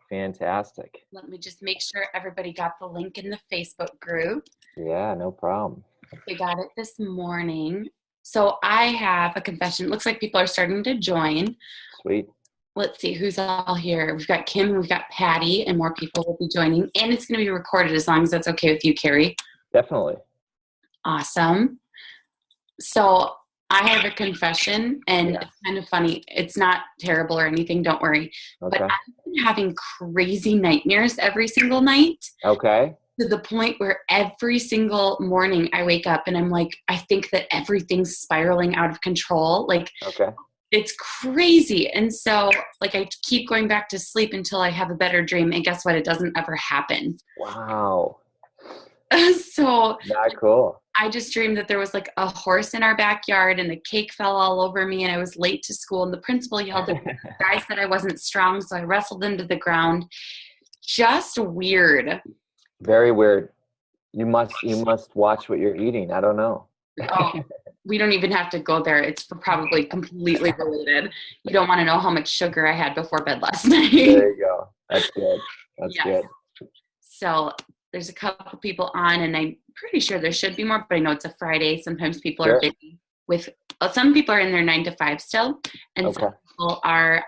Fantastic. Let me just make sure everybody got the link in the Facebook group. Yeah, no problem. We got it this morning. So I have a confession. Looks like people are starting to join. Sweet. Let's see who's all here. We've got Kim, we've got Patty, and more people will be joining. And it's going to be recorded as long as that's okay with you, Kary. Definitely. Awesome. So I have a confession, and Yeah. it's kind of funny. It's not terrible or anything, don't worry. Okay. But I've been having crazy nightmares every single night. Okay. To the point where every single morning I wake up and I'm like, I think that everything's spiraling out of control. Like, Okay. it's crazy. And so, like, I keep going back to sleep until I have a better dream. And guess what? It doesn't ever happen. Wow. So Not cool. I just dreamed that there was like a horse in our backyard and the cake fell all over me and I was late to school and the principal yelled at me. The guy said I wasn't strong, so I wrestled him to the ground. Just weird. Very weird. You must watch what you're eating. I don't know. Oh, we don't even have to go there. It's probably completely related. You don't want to know how much sugar I had before bed last night. There you go. That's good. That's good. So there's a couple people on, and I'm pretty sure there should be more, but I know it's a Friday. Sometimes people are busy with, some people are in their 9 to 5 still, and some people are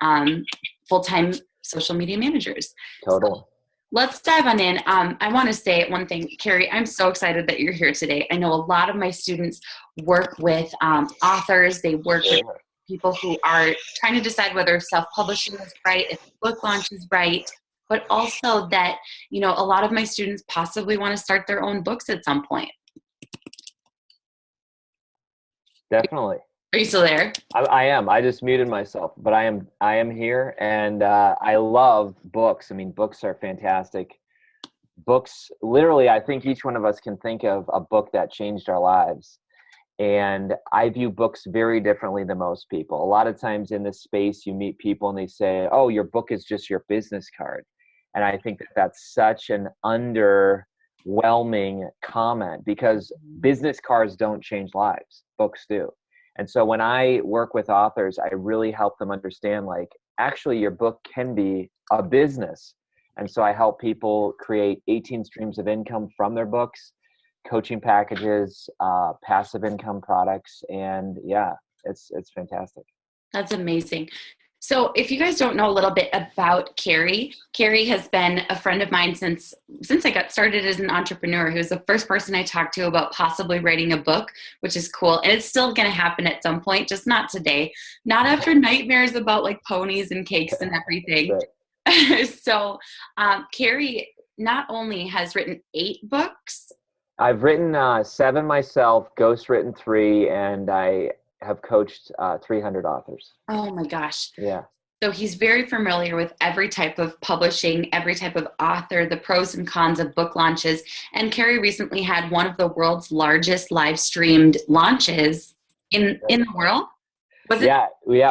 full-time social media managers. Totally. So let's dive on in. I want to say one thing, Kary, I'm so excited that you're here today. I know a lot of my students work with authors. They work with people who are trying to decide whether self-publishing is right, if book launch is right, but also that, you know, a lot of my students possibly want to start their own books at some point. Definitely. Are you still there? I am. I just muted myself, but I am here, and I love books. I mean, books are fantastic. Books, literally, I think each one of us can think of a book that changed our lives. And I view books very differently than most people. A lot of times in this space, you meet people and they say, oh, your book is just your business card. And I think that that's such an underwhelming comment, because business cards don't change lives. Books do. And so when I work with authors, I really help them understand, like, actually your book can be a business. And so I help people create 18 streams of income from their books, coaching packages, passive income products. And yeah, it's fantastic. That's amazing. So if you guys don't know a little bit about Kary, Kary has been a friend of mine since I got started as an entrepreneur. He was the first person I talked to about possibly writing a book, which is cool. And it's still going to happen at some point, just not today. Not after nightmares about like ponies and cakes and everything. So Kary not only has written 8 books. I've written 7 myself, ghostwritten 3, and I have coached 300 authors. Oh my gosh. Yeah. So he's very familiar with every type of publishing, every type of author, the pros and cons of book launches. And Kary recently had one of the world's largest live streamed launches in the world. Was it? Yeah.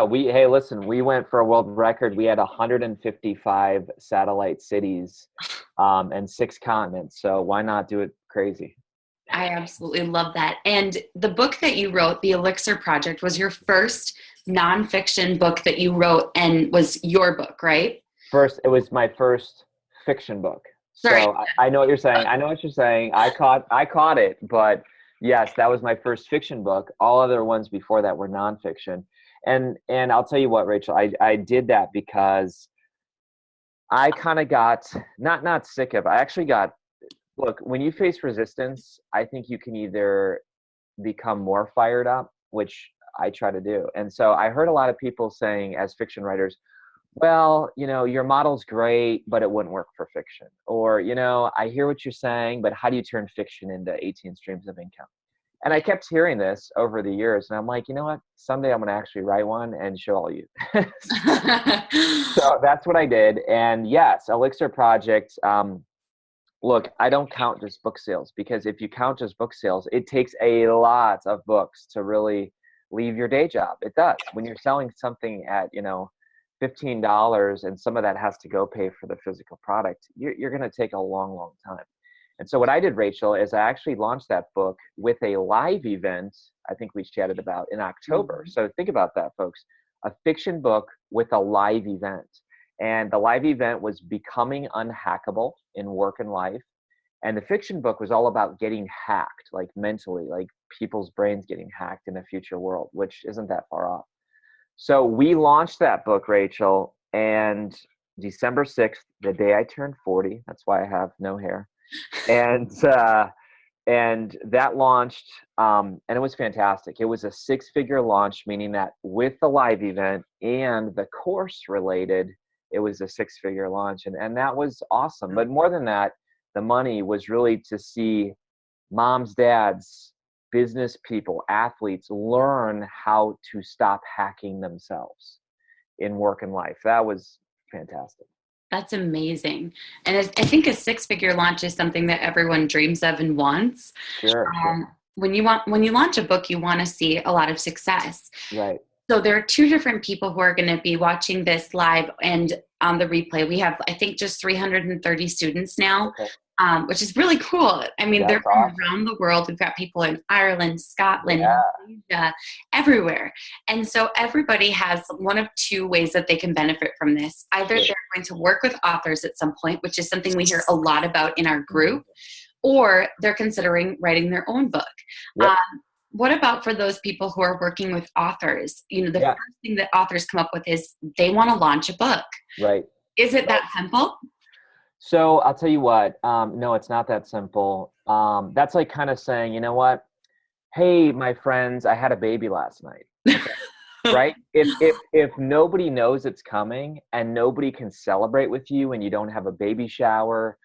Hey, listen, we went for a world record. We had 155 satellite cities and 6 continents. So why not do it crazy? I absolutely love that. And the book that you wrote, The Elixir Project, was your first nonfiction book that you wrote and was your book, right? It was my first fiction book. Sorry. So I know what you're saying. I caught it, but yes, that was my first fiction book. All other ones before that were nonfiction. And I'll tell you what, Rachel, I did that because I kind of got not sick of it. I actually got, look, when you face resistance, I think you can either become more fired up, which I try to do. And so I heard a lot of people saying, as fiction writers, well, you know, your model's great, but it wouldn't work for fiction. Or, you know, I hear what you're saying, but how do you turn fiction into 18 streams of income? And I kept hearing this over the years, and I'm like, you know what? Someday I'm going to actually write one and show all you. So that's what I did. And yes, Elixir Project. Look, I don't count just book sales, because if you count just book sales, it takes a lot of books to really leave your day job. It does. When you're selling something at, you know, $15 and some of that has to go pay for the physical product, you're going to take a long, long time. And so what I did, Rachel, is I actually launched that book with a live event, I think we chatted about, in October. So think about that, folks. A fiction book with a live event. And the live event was becoming unhackable in work and life. And the fiction book was all about getting hacked, like mentally, like people's brains getting hacked in a future world, which isn't that far off. So we launched that book, Rachel, and December 6th, the day I turned 40, that's why I have no hair. And that launched, and it was fantastic. It was a 6-figure launch, meaning that with the live event and the course related, it was a 6-figure launch. And that was awesome. But more than that, the money was really to see moms, dads, business people, athletes learn how to stop hacking themselves in work and life. That was fantastic. That's amazing. And I think a 6-figure launch is something that everyone dreams of and wants. Sure. When you launch a book, you want to see a lot of success. Right. So there are 2 different people who are going to be watching this live and on the replay. We have, I think, just 330 students now, which is really cool. I mean, they're from around the world. We've got people in Ireland, Scotland, Asia, everywhere. And so everybody has one of 2 ways that they can benefit from this. Either they're going to work with authors at some point, which is something we hear a lot about in our group, or they're considering writing their own book. Yep. What about for those people who are working with authors? You know, the first thing that authors come up with is they want to launch a book. Right. Is it that simple? So I'll tell you what, no, it's not that simple. That's like kind of saying, you know what? Hey, my friends, I had a baby last night. Okay. Right? If nobody knows it's coming and nobody can celebrate with you and you don't have a baby shower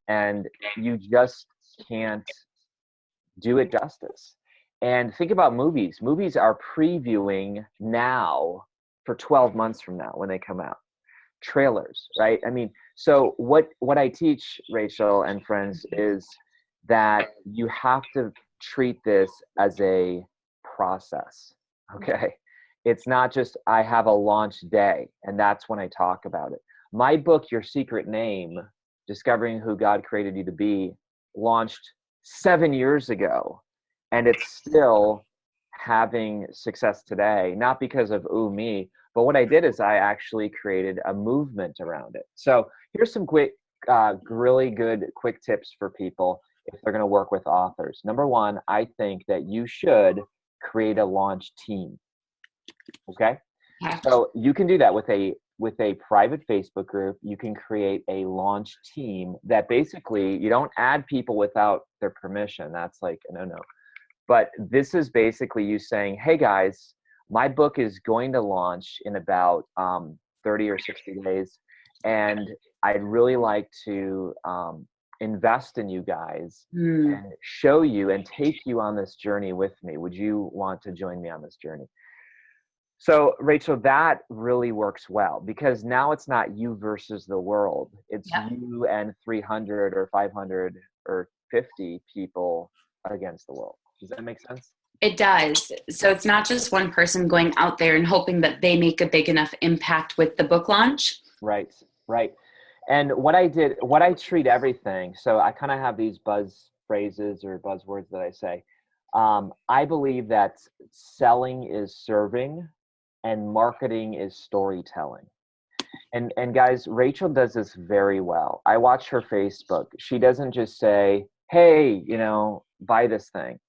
and you just can't do it justice. And think about movies. Movies are previewing now for 12 months from now when they come out. Trailers, right? I mean, so what I teach, Rachel and friends, is that you have to treat this as a process, okay? It's not just I have a launch day and that's when I talk about it. My book, Your Secret Name, Discovering Who God Created You to Be, launched 7 years ago. And it's still having success today, not because of me, but what I did is I actually created a movement around it. So here's some quick, really good quick tips for people if they're going to work with authors. Number 1, I think that you should create a launch team. Okay? So you can do that with a private Facebook group. You can create a launch team that basically you don't add people without their permission. That's like a no-no. But this is basically you saying, hey guys, my book is going to launch in about 30 or 60 days. And I'd really like to invest in you guys and show you and take you on this journey with me. Would you want to join me on this journey? So Rachel, that really works well because now it's not you versus the world. It's you and 300 or 500 or 50 people against the world. Does that make sense? It does. So it's not just one person going out there and hoping that they make a big enough impact with the book launch. Right, right. And what I treat everything, so I kind of have these buzz phrases or buzzwords that I say. I believe that selling is serving and marketing is storytelling. And guys, Rachel does this very well. I watch her Facebook. She doesn't just say, hey, buy this thing.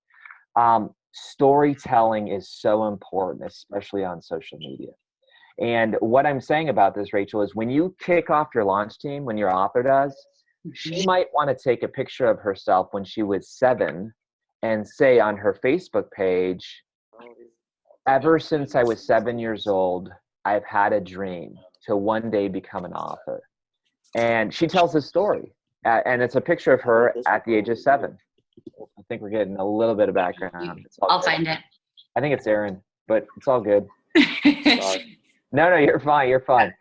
Storytelling is so important, especially on social media. And what I'm saying about this, Rachel, is when you kick off your launch team, when your author does, she might want to take a picture of herself when she was 7 and say on her Facebook page, ever since I was 7 years old, I've had a dream to one day become an author. And she tells this story. And it's a picture of her at the age of 7. I think we're getting a little bit of background. I'll find it. I think it's Aaron, but it's all good. No, you're fine. You're fine.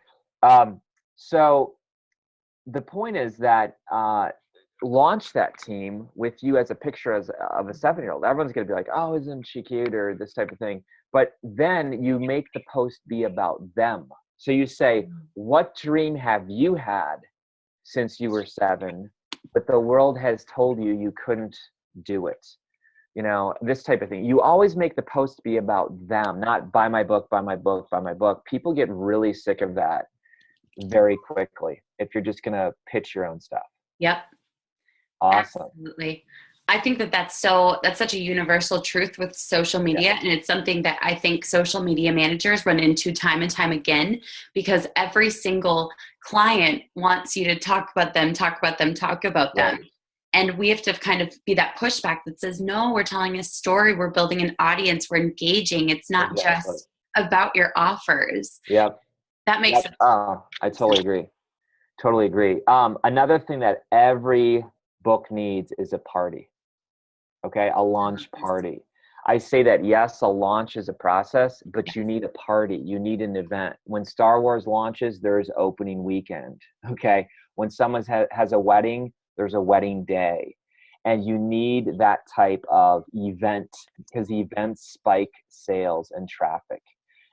So the point is that launch that team with you as a picture of a 7-year-old. Everyone's going to be like, oh, isn't she cute or this type of thing. But then you make the post be about them. So you say, what dream have you had since you were 7, but the world has told you you couldn't do it? This type of thing. You always make the post be about them, not buy my book, buy my book, buy my book. People get really sick of that. very quickly if you're just going to pitch your own stuff. Yep. Awesome. Absolutely. I think that's such a universal truth with social media. And it's something that I think social media managers run into time and time again, because every single client wants you to talk about them. Right. And we have to kind of be that pushback that says, no, we're telling a story. We're building an audience. We're engaging. It's not Exactly. just about your offers. Yep. That makes Yep. I totally agree. Totally agree. Another thing that every book needs is a party. Okay. A launch party. I say that, yes, a launch is a process, but you need a party. You need an event. When Star Wars launches, there's opening weekend. Okay. When someone has a wedding, there's a wedding day. And you need that type of event, because events spike sales and traffic.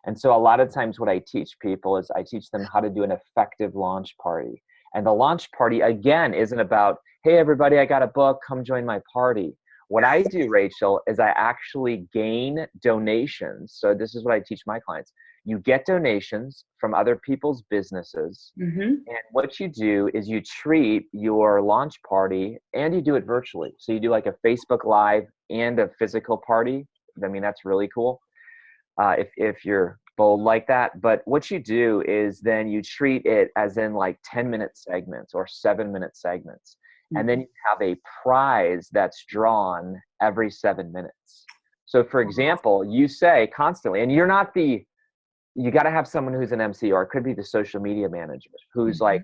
And so a lot of times what I teach people is I teach them how to do an effective launch party. And the launch party, again, isn't about, hey, everybody, I got a book, come join my party. What I do, Rachel, is I actually gain donations. So this is what I teach my clients. You get donations from other people's businesses. Mm-hmm. And what you do is you treat your launch party, and you do it virtually. So you do like a Facebook Live and a physical party. I mean, that's really cool. If you're bold like that. But what you do is then you treat it as in like 10-minute segments or 7-minute segments. And then you have a prize that's drawn every 7 minutes. So for example, you say constantly, and you're not you got to have someone who's an MC, or it could be the social media manager who's like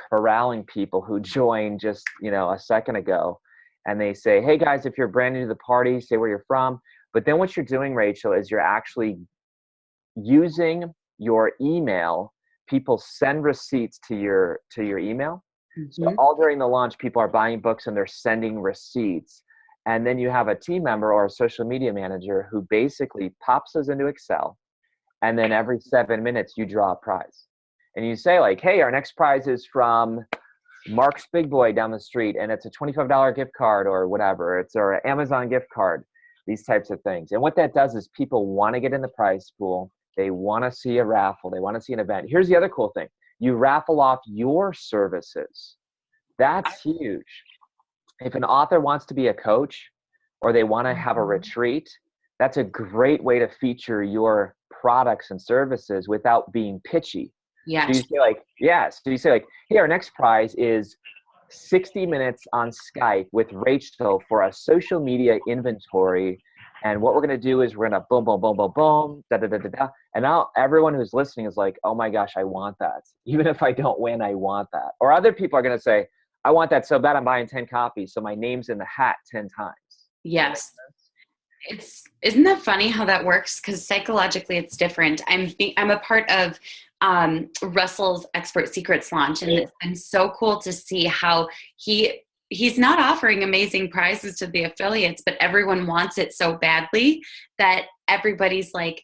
corralling people who joined just, a second ago. And they say, hey guys, if you're brand new to the party, say where you're from. But then what you're doing, Rachel, is you're actually using your email. People send receipts to your email. So all during the launch, people are buying books and they're sending receipts. And then you have a team member or a social media manager who basically pops those into Excel. And then every 7 minutes, you draw a prize. And you say like, hey, our next prize is from Mark's Big Boy down the street. And it's a $25 gift card or whatever. It's or an Amazon gift card, these types of things. And what that does is people want to get in the prize pool. They want to see a raffle. They want to see an event. Here's the other cool thing. You raffle off your services. That's huge. If an author wants to be a coach, or they want to have a retreat, that's a great way to feature your products and services without being pitchy. Yes. So you say like, hey, our next prize is 60 minutes on Skype with Rachel for a social media inventory. And what we're going to do is we're going to boom, boom, boom, boom, boom, da, da, da, da, da. And now everyone who's listening is like, oh my gosh, I want that. Even if I don't win, I want that. Or other people are going to say, I want that so bad I'm buying 10 copies. So my name's in the hat 10 times. Yes. Isn't that funny how that works? Because psychologically it's different. I'm a part of Russell's Expert Secrets launch, and it's been so cool to see how he's not offering amazing prizes to the affiliates, but everyone wants it so badly that everybody's like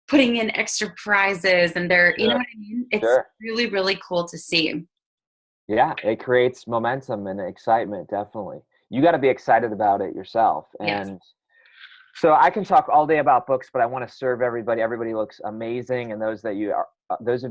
putting in extra prizes, and they're, you know what I mean? It's really, really cool to see. Yeah, it creates momentum and excitement, definitely. You got to be excited about it yourself. And so I can talk all day about books, but I want to serve everybody. Everybody looks amazing. And those of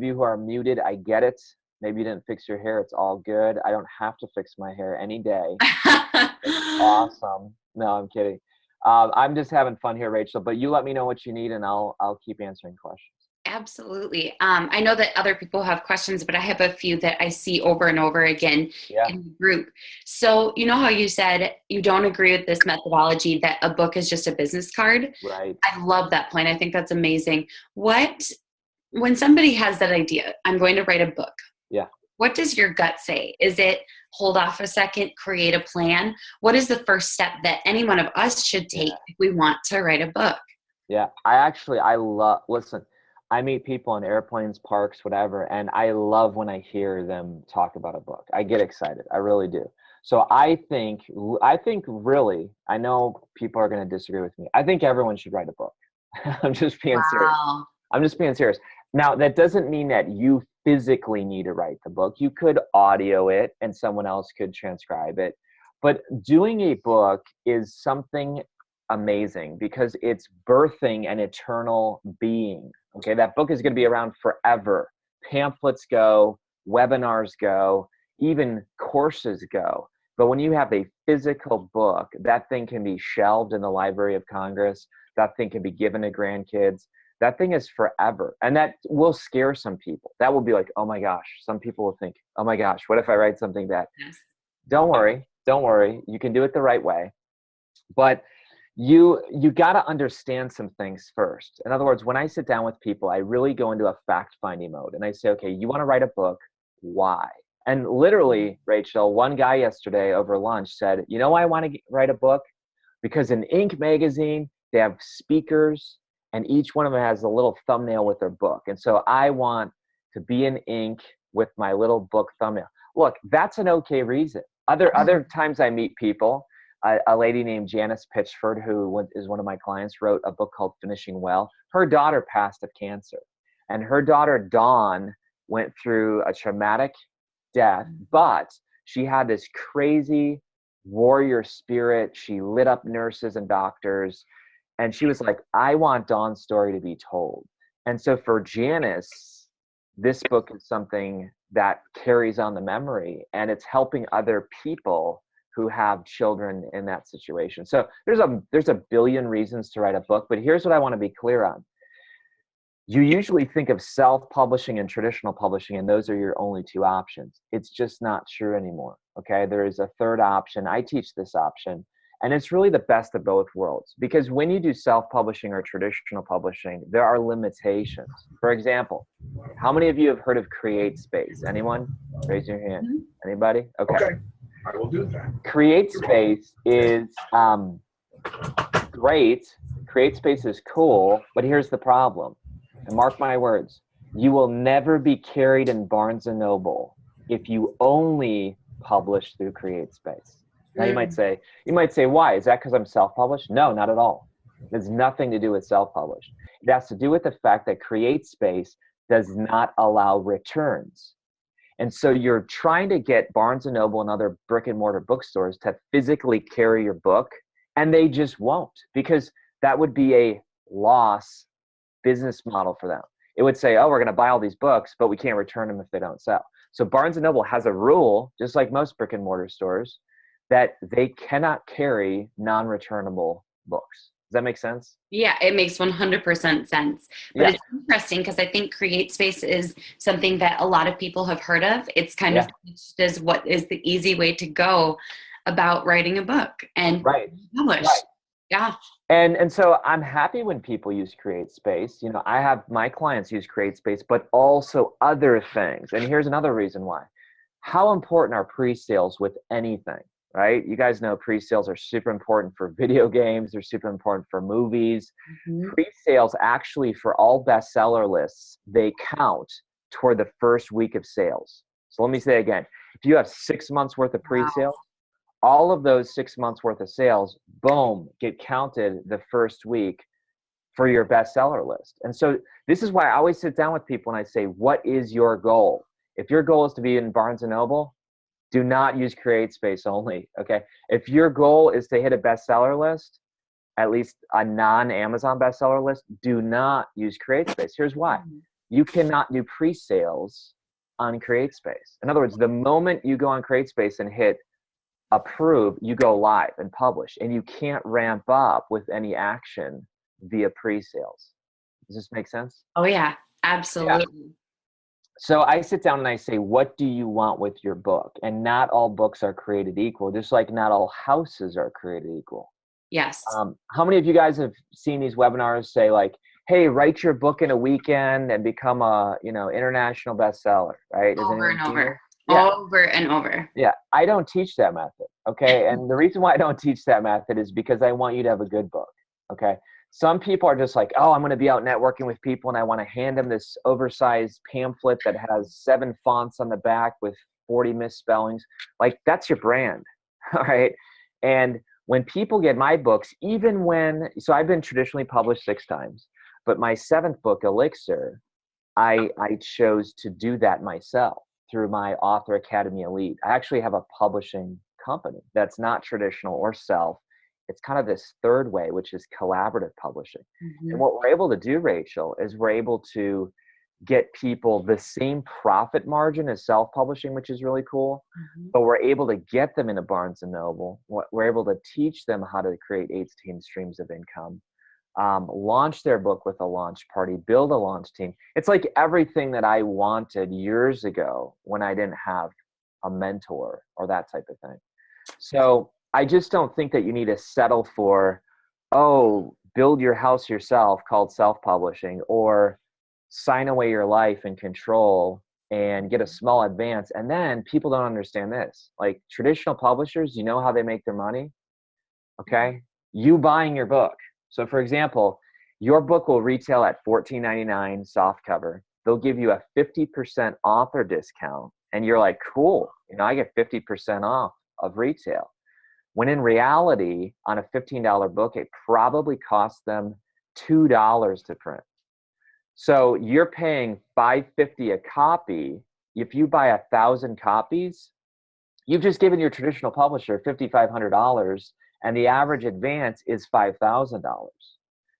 you who are muted, I get it. Maybe you didn't fix your hair. It's all good. I don't have to fix my hair any day. It's awesome. No, I'm kidding. I'm just having fun here, Rachel, but you let me know what you need and I'll keep answering questions. Absolutely. I know that other people have questions, but I have a few that I see over and over again in the group. So you know how you said you don't agree with this methodology that a book is just a business card? Right. I love that point. I think that's amazing. When somebody has that idea, I'm going to write a book. Yeah. What does your gut say? Is it hold off a second, create a plan? What is the first step that any one of us should take if we want to write a book? Yeah. Listen, I meet people on airplanes, parks, whatever, and I love when I hear them talk about a book. I get excited. I really do. So I think really, I know people are going to disagree with me. I think everyone should write a book. I'm just being serious. I'm just being serious. Now, that doesn't mean that you physically need to write the book. You could audio it and someone else could transcribe it. But doing a book is something amazing because it's birthing an eternal being. Okay, that book is going to be around forever. pamphlets go, webinars go, even courses go. But when you have a physical book, that thing can be shelved in the Library of Congress. That thing can be given to grandkids. That thing is forever. And that will scare some people. That will be like, oh my gosh. Some people will think, oh my gosh, what if I write something that, Yes. Don't worry. You can do it the right way. But you got to understand some things first. In other words, when I sit down with people, I really go into a fact-finding mode. And I say, okay, you want to write a book. Why? And literally, Rachel, one guy yesterday over lunch said, you know why I want to write a book? Because in Inc. magazine, they have speakers, and each one of them has a little thumbnail with their book. And so I want to be in Inc. with my little book thumbnail. Look, that's an okay reason. Other times I meet people, a lady named Janice Pitchford, who is one of my clients, wrote a book called Finishing Well. Her daughter passed of cancer, and her daughter, Dawn, went through a traumatic death, but she had this crazy warrior spirit. She lit up nurses and doctors, and she was like, I want Dawn's story to be told. And so for Janice, this book is something that carries on the memory, and it's helping other people who have children in that situation. So there's a billion reasons to write a book, but here's what I want to be clear on. You usually think of self-publishing and traditional publishing, and those are your only two options. It's just not true anymore, okay? There is a third option. I teach this option, and it's really the best of both worlds, because when you do self-publishing or traditional publishing, there are limitations. For example, how many of you have heard of CreateSpace? Anyone? Raise your hand. Anybody? Okay. I will do that. CreateSpace is great. CreateSpace is cool, but here's the problem. And mark my words, you will never be carried in Barnes & Noble if you only publish through CreateSpace. Now you might say, why? Is that because I'm self-published? No, not at all. It has nothing to do with self-published. It has to do with the fact that CreateSpace does not allow returns. And so you're trying to get Barnes & Noble and other brick and mortar bookstores to physically carry your book, and they just won't, because that would be a loss business model for them. It would say, oh, we're going to buy all these books, but we can't return them if they don't sell. So Barnes & Noble has a rule, just like most brick and mortar stores, that they cannot carry non-returnable books. Does that make sense? Yeah, it makes 100% sense. But It's interesting because I think CreateSpace is something that a lot of people have heard of. It's kind of pitched as what is the easy way to go about writing a book and publish. Right. Yeah. And so I'm happy when people use CreateSpace. You know, I have my clients use CreateSpace, but also other things. And here's another reason why. How important are pre-sales with anything, right? You guys know pre-sales are super important for video games. They're super important for movies. Mm-hmm. Pre-sales actually for all bestseller lists, they count toward the first week of sales. So let me say again, if you have 6 months worth of pre-sales, all of those 6 months worth of sales, boom, get counted the first week for your bestseller list. And so this is why I always sit down with people and I say, what is your goal? If your goal is to be in Barnes & Noble, do not use CreateSpace only, okay? If your goal is to hit a bestseller list, at least a non-Amazon bestseller list, do not use CreateSpace. Here's why. You cannot do pre-sales on CreateSpace. In other words, the moment you go on CreateSpace and hit approve, you go live and publish, and you can't ramp up with any action via pre-sales. Does this make sense? Oh yeah, absolutely. Yeah. So I sit down and I say, what do you want with your book? And not all books are created equal, just like not all houses are created equal. Yes. How many of you guys have seen these webinars say like, hey, write your book in a weekend and become a, international bestseller, right? Over and over. Yeah. Over and over. Yeah, I don't teach that method, okay? And the reason why I don't teach that method is because I want you to have a good book, okay? Some people are just like, oh, I'm going to be out networking with people and I want to hand them this oversized pamphlet that has 7 fonts on the back with 40 misspellings. Like, that's your brand, all right? And when people get my books, so I've been traditionally published 6 times, but my 7th book, Elixir, I chose to do that myself through my Author Academy Elite. I actually have a publishing company that's not traditional or self. It's kind of this third way, which is collaborative publishing. Mm-hmm. And what we're able to do, Rachel, is we're able to get people the same profit margin as self-publishing, which is really cool. Mhm. But we're able to get them into Barnes and Noble. We're able to teach them how to create 18 streams of income, launch their book with a launch party, build a launch team. It's like everything that I wanted years ago when I didn't have a mentor or that type of thing. So I just don't think that you need to settle for, oh, build your house yourself, called self-publishing, or sign away your life and control and get a small advance. And then people don't understand this. Like traditional publishers, you know how they make their money? Okay. You buying your book. So for example, your book will retail at $14.99 soft cover. They'll give you a 50% author discount. And you're like, cool, I get 50% off of retail. When in reality, on a $15 book, it probably costs them $2 to print. So you're paying $5.50 a copy. If you buy 1,000 copies, you've just given your traditional publisher $5,500, and the average advance is $5,000.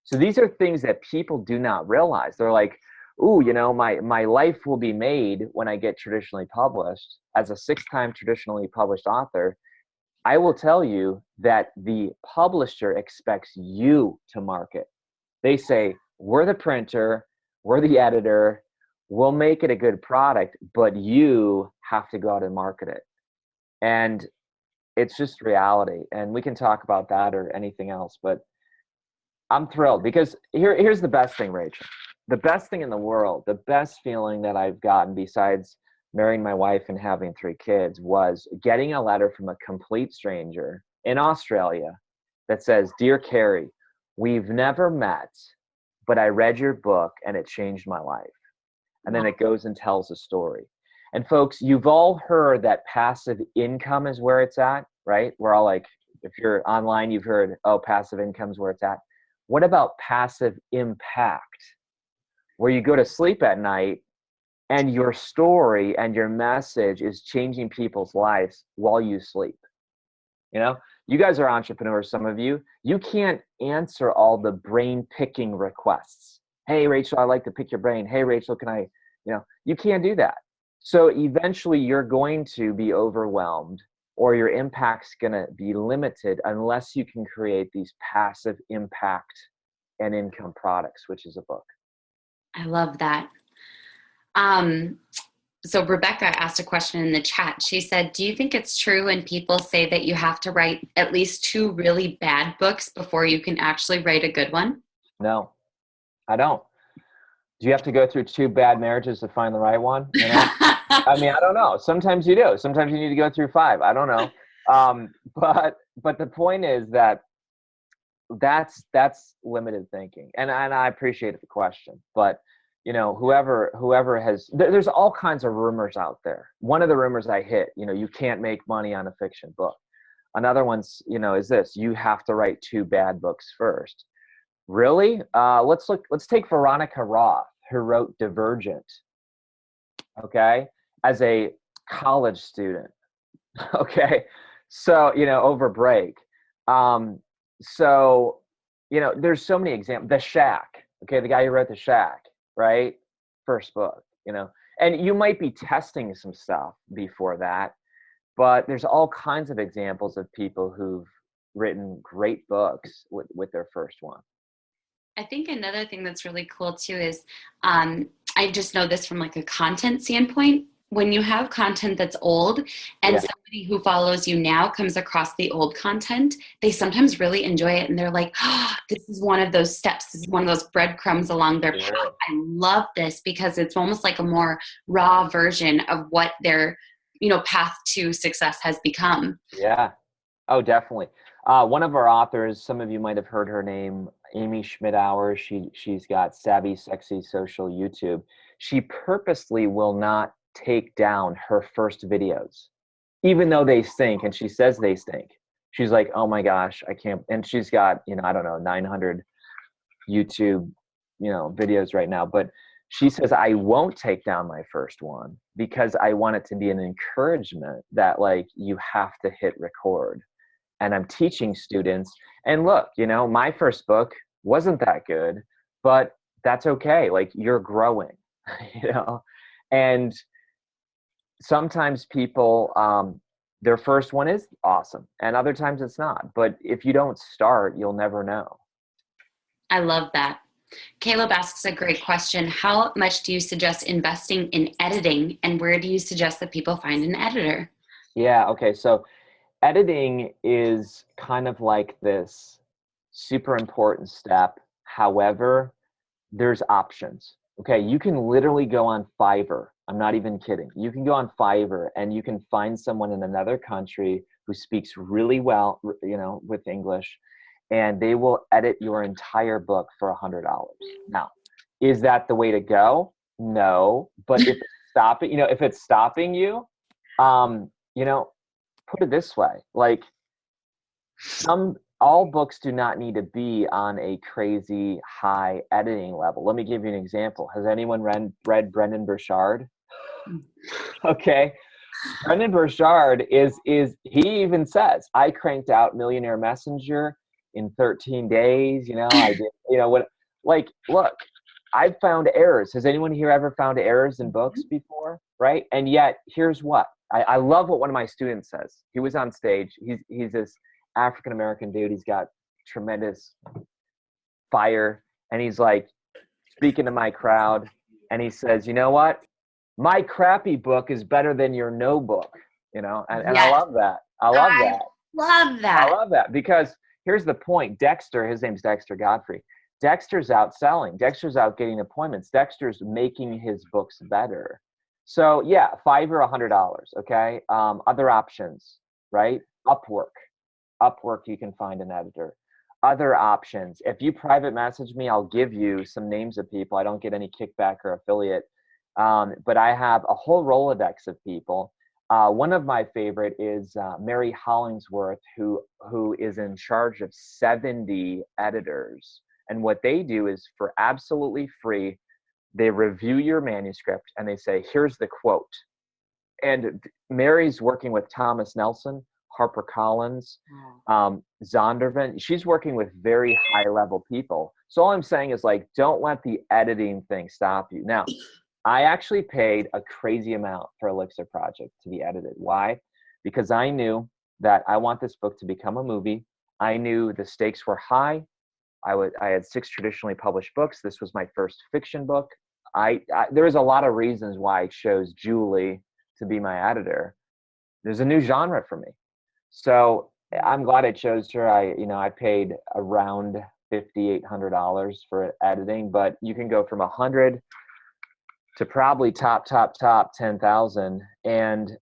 So these are things that people do not realize. They're like, ooh, my life will be made when I get traditionally published. As a 6-time traditionally published author, I will tell you that the publisher expects you to market. They say, we're the printer, we're the editor, we'll make it a good product, but you have to go out and market it. And it's just reality. And we can talk about that or anything else, but I'm thrilled because here's the best thing, Rachel. The best thing in the world, the best feeling that I've gotten besides marrying my wife and having 3 kids was getting a letter from a complete stranger in Australia that says, "Dear Kary, we've never met, but I read your book and it changed my life." And then it goes and tells a story. And folks, you've all heard that passive income is where it's at, right? We're all like, if you're online, you've heard, oh, passive income is where it's at. What about passive impact? Where you go to sleep at night and your story and your message is changing people's lives while you sleep. You guys are entrepreneurs, some of you. You can't answer all the brain picking requests. Hey, Rachel, I'd like to pick your brain. Hey, Rachel, can I, you can't do that. So eventually you're going to be overwhelmed or your impact's going to be limited unless you can create these passive impact and income products, which is a book. I love that. So Rebecca asked a question in the chat. She said, do you think it's true when people say that you have to write at least 2 really bad books before you can actually write a good one? No, I don't. Do you have to go through 2 bad marriages to find the right one? I mean, I don't know. Sometimes you do. Sometimes you need to go through 5. I don't know. But the point is that that's limited thinking. And I appreciate the question, but whoever has, there's all kinds of rumors out there. One of the rumors I hit, you can't make money on a fiction book. Another one's, is this, you have to write 2 bad books first. Really? Let's take Veronica Roth, who wrote Divergent, okay, as a college student, okay? So, over break. So, there's so many examples. The Shack, okay, the guy who wrote The Shack, right? First book, and you might be testing some stuff before that, but there's all kinds of examples of people who've written great books with their first one. I think another thing that's really cool too is, I just know this from like a content standpoint. When you have content that's old and somebody who follows you now comes across the old content, they sometimes really enjoy it. And they're like, oh, this is one of those steps. This is one of those breadcrumbs along their path. I love this because it's almost like a more raw version of what their, path to success has become. Yeah. Oh, definitely. One of our authors, some of you might have heard her name, Amy Schmidauer. She's got Savvy Sexy Social YouTube. She purposely will not take down her first videos, even though they stink. And she says they stink. She's like, oh my gosh, I can't. And she's got, I don't know, 900 YouTube, videos right now. But she says, I won't take down my first one because I want it to be an encouragement that like, you have to hit record. And I'm teaching students. And look, my first book wasn't that good, but that's okay. Like you're growing. you know, and sometimes people, their first one is awesome and other times it's not. But if you don't start, you'll never know. I love that. Caleb asks a great question. How much do you suggest investing in editing, and where do you suggest that people find an editor? Yeah. Okay. So editing is kind of like this super important step. However, there's options. Okay. You can literally go on Fiverr. I'm not even kidding. You can go on Fiverr and you can find someone in another country who speaks really well, with English, and they will edit your entire book for $100. Now, is that the way to go? No. But if it's stopping you, um, put it this way, like all books do not need to be on a crazy high editing level. Let me give you an example. Has anyone read Brendan Burchard? Okay. Brendan Burchard he even says, I cranked out Millionaire Messenger in 13 days. I did, look, I've found errors. Has anyone here ever found errors in books before? Right. And yet here's what I love what one of my students says. He was on stage. He's this African-American dude. He's got tremendous fire. And he's like speaking to my crowd. And he says, you know what? My crappy book is better than your no book, and Yes. I love that. I love that because here's the point. Dexter, his name's Dexter Godfrey. Dexter's out selling. Dexter's out getting appointments. Dexter's making his books better. So yeah, Fiverr, $100. Okay. Other options, right? Upwork, you can find an editor. Other options. If you private message me, I'll give you some names of people. I don't get any kickback or affiliate. But I have a whole Rolodex of people. One of my favorite is Mary Hollingsworth, who is in charge of 70 editors. And what they do is for absolutely free, they review your manuscript and they say, here's the quote. And Mary's working with Thomas Nelson, HarperCollins, Zondervan. She's working with very high level people. So all I'm saying is don't let the editing thing stop you. Now, I actually paid a crazy amount for Elixir Project to be edited. Why? Because I knew that I want this book to become a movie. I knew the stakes were high. I had 6 traditionally published books. This was my first fiction book. There was a lot of reasons why I chose Julie to be my editor. There's a new genre for me. So I'm glad I chose her. I paid around $5,800 for editing, but you can go from 100 to probably top 10,000 and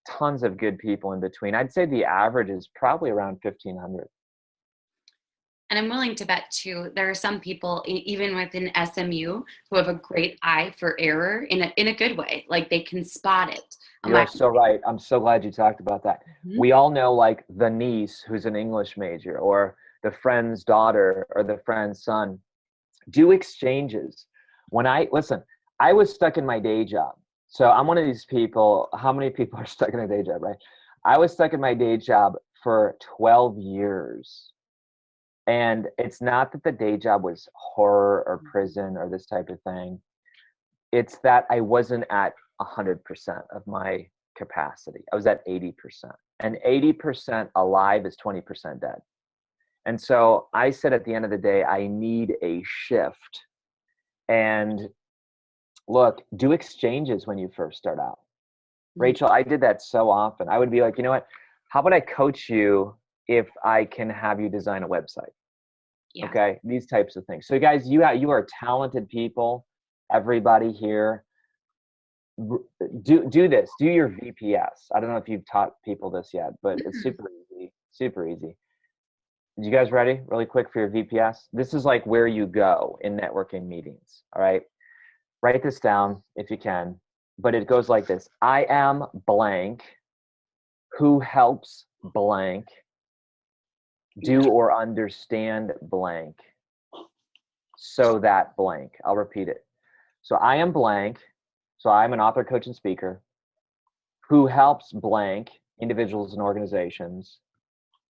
tons of good people in between. I'd say the average is probably around 1,500. And I'm willing to bet too, there are some people even within SMU who have a great eye for error in a good way. Like they can spot it. You're so right. I'm so glad you talked about that. Mm-hmm. We all know the niece who's an English major or the friend's daughter or the friend's son. Do exchanges. I was stuck in my day job. So I'm one of these people. How many people are stuck in a day job, right? I was stuck in my day job for 12 years. And it's not that the day job was horror or prison or this type of thing. It's that I wasn't at 100% of my capacity. I was at 80%. And 80% alive is 20% dead. And so I said at the end of the day, I need a shift. And look, do exchanges when you first start out. Rachel, I did that so often. I would be like, you know what? How about I coach you if I can have you design a website? Yeah. Okay, these types of things. So guys, you are talented people. Everybody here, do this. Do your VPS. I don't know if you've taught people this yet, but it's super easy. Super easy. You guys ready? Really quick for your VPS. This is where you go in networking meetings. All right. Write this down if you can. But it goes like this. I am blank who helps blank do or understand blank so that blank. I'll repeat it. So I am blank. So I'm an author, coach, and speaker who helps blank individuals and organizations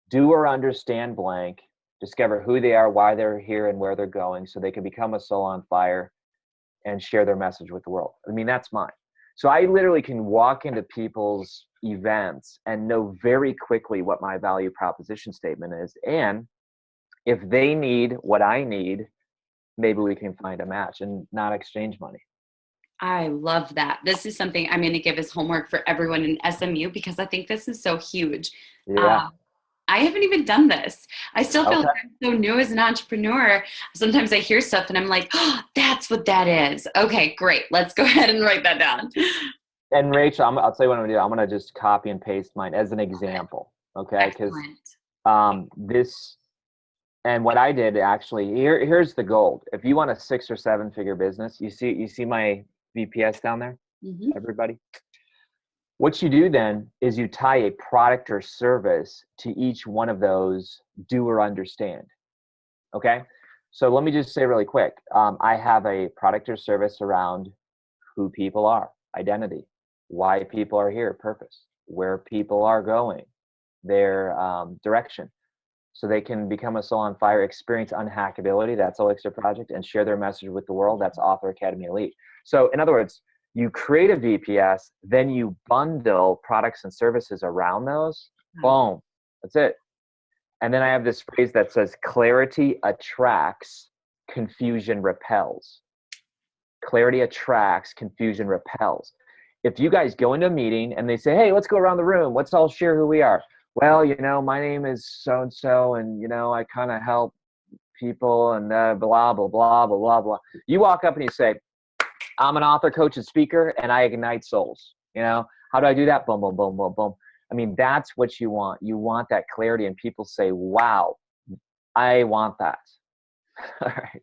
do or understand blank, discover who they are, why they're here, and where they're going so they can become a soul on fire and share their message with the world. I mean, that's mine. So I literally can walk into people's events and know very quickly what my value proposition statement is. And if they need what I need, maybe we can find a match and not exchange money. I love that. This is something I'm going to give as homework for everyone in SMU because I think this is so huge. Yeah. I haven't even done this. I still feel Okay. like I'm so new as an entrepreneur. Sometimes I hear stuff and I'm like, oh, that's what that is. Okay, great. Let's go ahead and write that down. And Rachel, I'll tell you what I'm going to do. I'm going to just copy and paste mine as an example. Okay. Because this, and what I did actually, here's the gold. If you want a 6 or 7 figure business, you see my VPS down there, everybody? What you do then is you tie a product or service to each one of those do or understand. Okay. So let me just say really quick. I have a product or service around who people are, identity, why people are here, purpose, where people are going, their direction. So they can become a soul on fire, experience unhackability, that's Elixir Project, and share their message with the world, that's Author Academy Elite. So in other words, you create a VPS, then you bundle products and services around those. Boom. That's it. And then I have this phrase that says clarity attracts, confusion repels. Clarity attracts, confusion repels. If you guys go into a meeting and they say, hey, let's go around the room. Let's all share who we are. Well, my name is so-and-so, and, I kind of help people and blah, blah, blah, blah, blah, blah. You walk up and you say, I'm an author, coach, and speaker, and I ignite souls. How do I do that? Boom, boom, boom, boom, boom. I mean, that's what you want. You want that clarity, and people say, wow, I want that. All right.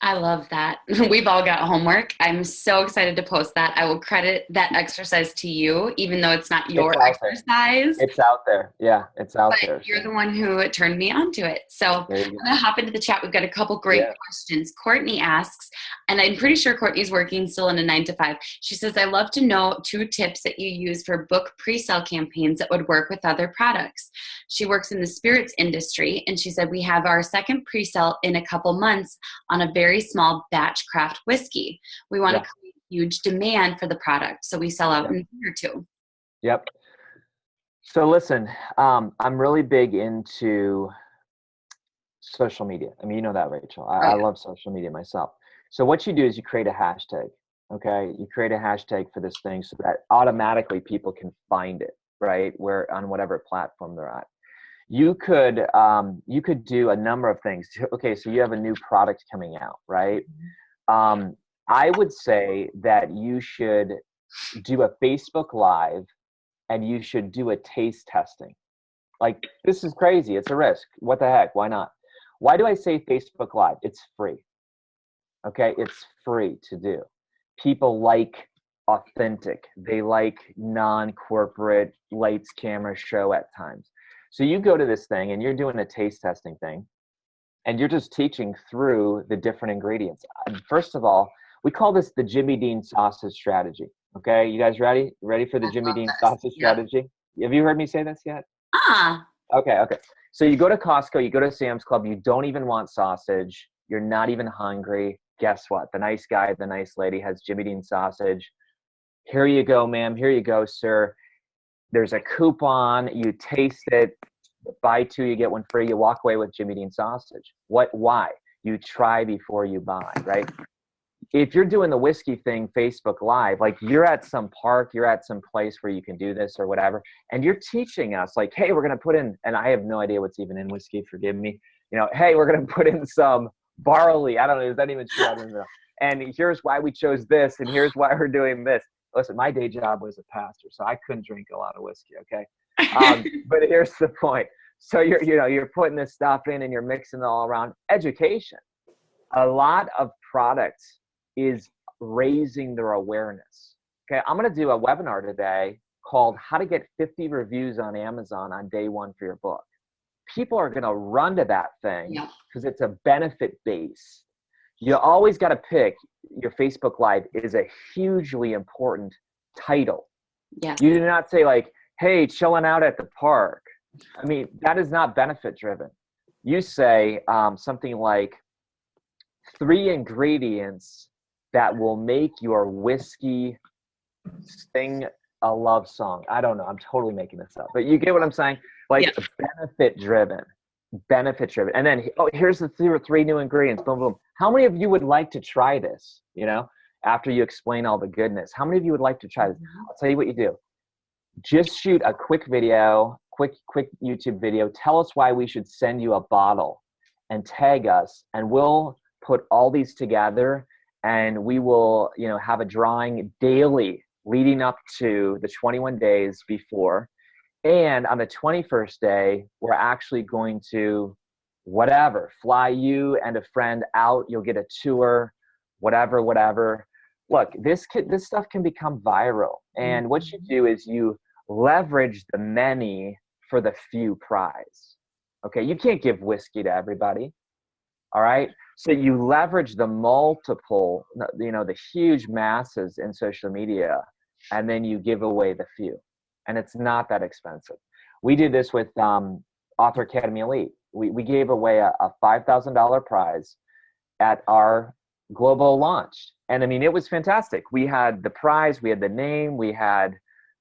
I love that. We've all got homework. I'm so excited to post that. I will credit that exercise to you, even though it's not your exercise. It's out there. Yeah, it's out there. You're the one who turned me onto it. So I'm going to hop into the chat. We've got a couple great questions. Courtney asks, and I'm pretty sure Courtney's working still in a 9-to-5. She says, I love to know 2 tips that you use for book pre-sale campaigns that would work with other products. She works in the spirits industry, and she said, we have our second pre-sale in a couple months on a very small batch craft whiskey. We want to create huge demand for the product, so we sell out in a year or 2. Yep. So listen, I'm really big into social media. I mean, you know that, Rachel. I love social media myself. So what you do is you create a hashtag. Okay, you create a hashtag for this thing so that automatically people can find it, right? Where on whatever platform they're at. You could do a number of things. Okay, so you have a new product coming out, right? I would say that you should do a Facebook Live and you should do a taste testing. Like, this is crazy. It's a risk. What the heck? Why not? Why do I say Facebook Live? It's free. Okay, it's free to do. People like authentic. They like non-corporate lights, camera, show at times. So you go to this thing and you're doing a taste testing thing and you're just teaching through the different ingredients. First of all, we call this the Jimmy Dean sausage strategy. Okay, you guys ready? Ready for the Jimmy Dean sausage strategy? Have you heard me say this yet? Okay. So you go to Costco, you go to Sam's Club, you don't even want sausage. You're not even hungry. Guess what? The nice guy, the nice lady has Jimmy Dean sausage. Here you go, ma'am. Here you go, sir. There's a coupon. You taste it. Buy 2, you get 1 free. You walk away with Jimmy Dean sausage. Why? You try before you buy, right? If you're doing the whiskey thing, Facebook Live, like you're at some park, you're at some place where you can do this or whatever, and you're teaching us like, hey, we're going to put in, and I have no idea what's even in whiskey, forgive me. Hey, we're going to put in some barley. I don't know. Is that even true? I don't know. And here's why we chose this, and here's why we're doing this. Listen, my day job was a pastor, so I couldn't drink a lot of whiskey, okay? But here's the point. So you're putting this stuff in and you're mixing it all around. Education. A lot of products is raising their awareness. Okay, I'm going to do a webinar today called How to Get 50 Reviews on Amazon on Day 1 for your book. People are going to run to that thing because it's a benefit base. You always got to pick your Facebook Live is a hugely important title. Yeah. You do not say like, hey, chilling out at the park. I mean, that is not benefit driven. You say something like 3 ingredients that will make your whiskey sing a love song. I don't know. I'm totally making this up, but you get what I'm saying? Like Yeah. benefit driven. And then, oh, here's the three new ingredients. Boom, boom. How many of you would like to try this? You know, after you explain all the goodness, how many of you would like to try this? I'll tell you what you do. Just shoot a quick video, quick YouTube video. Tell us why we should send you a bottle and tag us, and we'll put all these together, and we will, you know, have a drawing daily leading up to the 21 days before. And on the 21st day, we're actually going to fly you and a friend out. You'll get a tour, whatever. Look, this stuff can become viral. And what you do is you leverage the many for the few prize. Okay, you can't give whiskey to everybody. All right, so you leverage the multiple, you know, the huge masses in social media, and then you give away the few. And it's not that expensive. We did this with Author Academy Elite. We gave away a $5,000 prize at our global launch. And I mean, it was fantastic. We had the prize, we had the name, we had,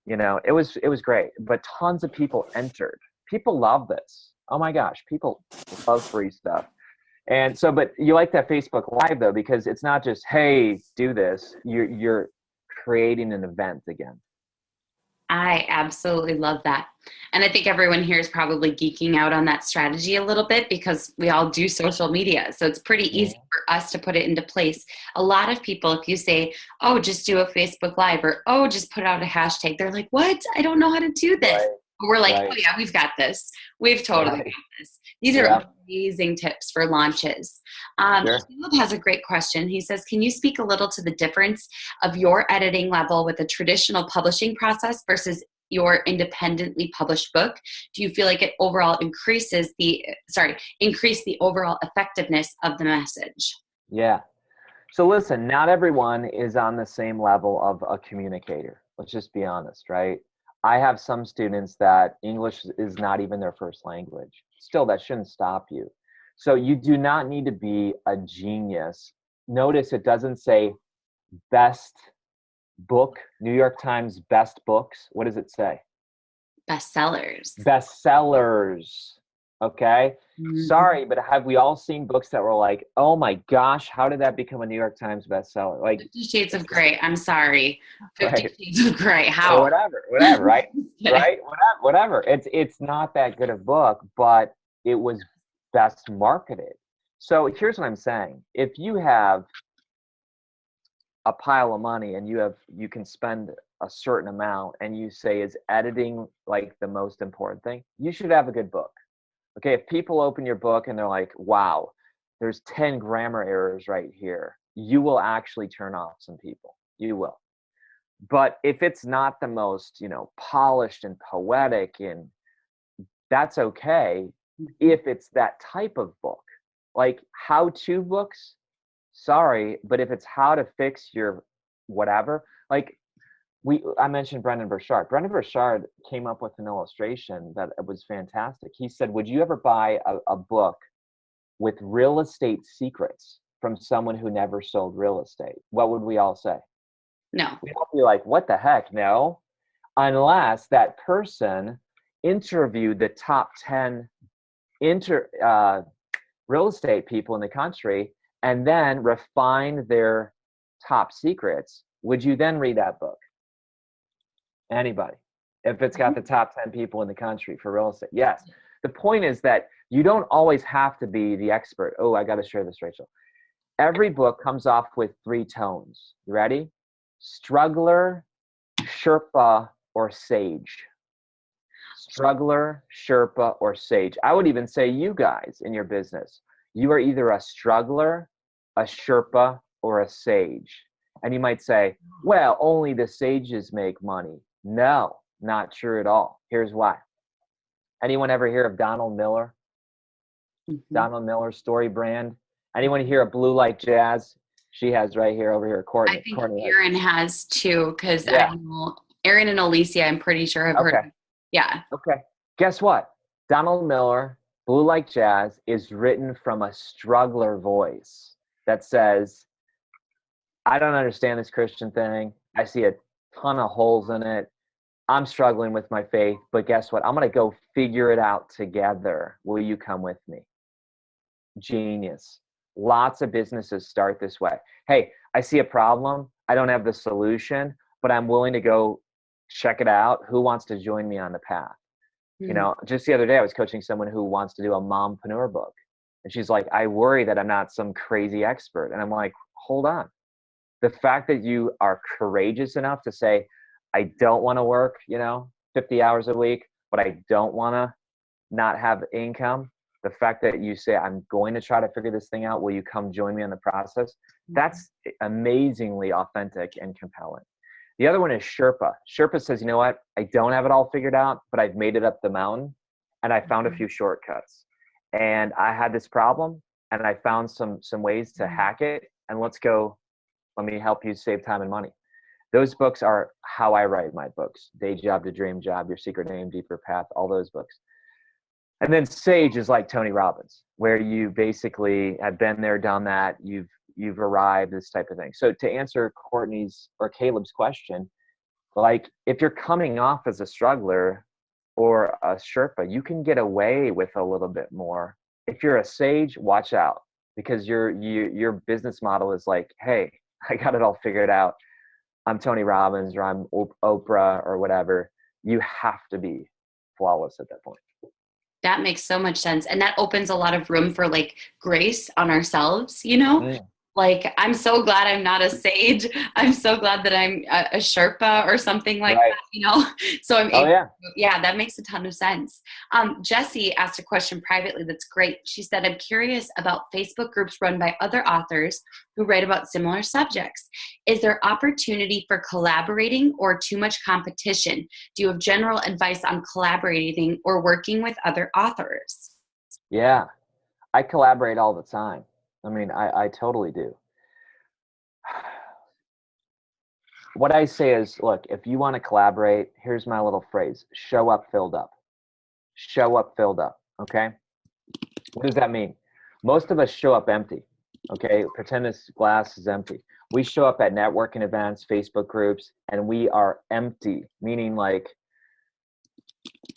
you know, it was great. But tons of people entered. People love this. Oh my gosh, people love free stuff. And so, but you like that Facebook Live though, because it's not just, hey, do this. You're creating an event again. I absolutely love that. And I think everyone here is probably geeking out on that strategy a little bit because we all do social media. So it's pretty easy for us to put it into place. A lot of people, if you say, oh, just do a Facebook Live, or, oh, just put out a hashtag, they're like, what? I don't know how to do this. Right. But we're like, oh yeah, we've got this. We've totally got this. These are amazing tips for launches. Caleb has a great question. He says, can you speak a little to the difference of your editing level with a traditional publishing process versus your independently published book? Do you feel like it overall increase the overall effectiveness of the message? Yeah. So listen, not everyone is on the same level of a communicator. Let's just be honest, right? I have some students that English is not even their first language. Still, that shouldn't stop you. So you do not need to be a genius. Notice it doesn't say best book, New York Times best books. What does it say? Bestsellers. Bestsellers. Okay. Sorry, but have we all seen books that were like, oh my gosh, how did that become a New York Times bestseller? Like 50 Shades of Grey. I'm sorry. 50 Right. Shades of Grey. How? Or whatever, right? Right? Whatever. It's not that good a book, but it was best marketed. So here's what I'm saying. If you have a pile of money and you can spend a certain amount and you say, is editing like the most important thing? You should have a good book. Okay, if people open your book and they're like, wow, there's 10 grammar errors right here, you will actually turn off some people. You will. But if it's not the most, you know, polished and poetic, and that's okay if it's that type of book. Like how-to books, sorry, but if it's how to fix your whatever, like I mentioned Brendan Burchard. Brendan Burchard came up with an illustration that was fantastic. He said, would you ever buy a book with real estate secrets from someone who never sold real estate? What would we all say? No. We'd all be like, what the heck? No. Unless that person interviewed the top 10 real estate people in the country and then refined their top secrets. Would you then read that book? Anybody, if it's got the top 10 people in the country for real estate. Yes. The point is that you don't always have to be the expert. Oh, I got to share this, Rachel. Every book comes off with 3 tones. You ready? Struggler, Sherpa, or sage. Struggler, Sherpa, or sage. I would even say you guys in your business, you are either a struggler, a Sherpa, or a sage. And you might say, well, only the sages make money. No, not true at all. Here's why. Anyone ever hear of Donald Miller? Donald Miller story brand? Anyone hear of Blue Like Jazz? She has right here, over here, Courtney. I think Aaron has too, because I know Aaron and Alicia, I'm pretty sure have heard of. Yeah. Okay. Guess what? Donald Miller, Blue Like Jazz, is written from a struggler voice that says, I don't understand this Christian thing. I see a ton of holes in it. I'm struggling with my faith, but guess what? I'm going to go figure it out together. Will you come with me? Genius. Lots of businesses start this way. Hey, I see a problem. I don't have the solution, but I'm willing to go check it out. Who wants to join me on the path? You know, just the other day, I was coaching someone who wants to do a mompreneur book. And she's like, I worry that I'm not some crazy expert. And I'm like, hold on. The fact that you are courageous enough to say, I don't want to work, 50 hours a week, but I don't want to not have income. The fact that you say, I'm going to try to figure this thing out. Will you come join me in the process? That's amazingly authentic and compelling. The other one is Sherpa. Sherpa says, you know what? I don't have it all figured out, but I've made it up the mountain and I found a few shortcuts. And I had this problem and I found some ways to hack it. And let me help you save time and money. Those books are how I write my books. Day Job to Dream Job, Your Secret Name, Deeper Path, all those books. And then Sage is like Tony Robbins, where you basically have been there, done that. You've arrived, this type of thing. So to answer Courtney's or Caleb's question, like if you're coming off as a struggler or a Sherpa, you can get away with a little bit more. If you're a Sage, watch out, because your business model is like, hey, I got it all figured out. I'm Tony Robbins or I'm Oprah or whatever. You have to be flawless at that point. That makes so much sense. And that opens a lot of room for like grace on ourselves, Like, I'm so glad I'm not a sage. I'm so glad that I'm a Sherpa or something like that, So I'm able yeah, that makes a ton of sense. Jessie asked a question privately that's great. She said, I'm curious about Facebook groups run by other authors who write about similar subjects. Is there opportunity for collaborating or too much competition? Do you have general advice on collaborating or working with other authors? Yeah, I collaborate all the time. I mean, I totally do. What I say is, look, if you want to collaborate, here's my little phrase: show up filled up. Show up filled up, okay? What does that mean? Most of us show up empty, okay? Pretend this glass is empty. We show up at networking events, Facebook groups, and we are empty, meaning like,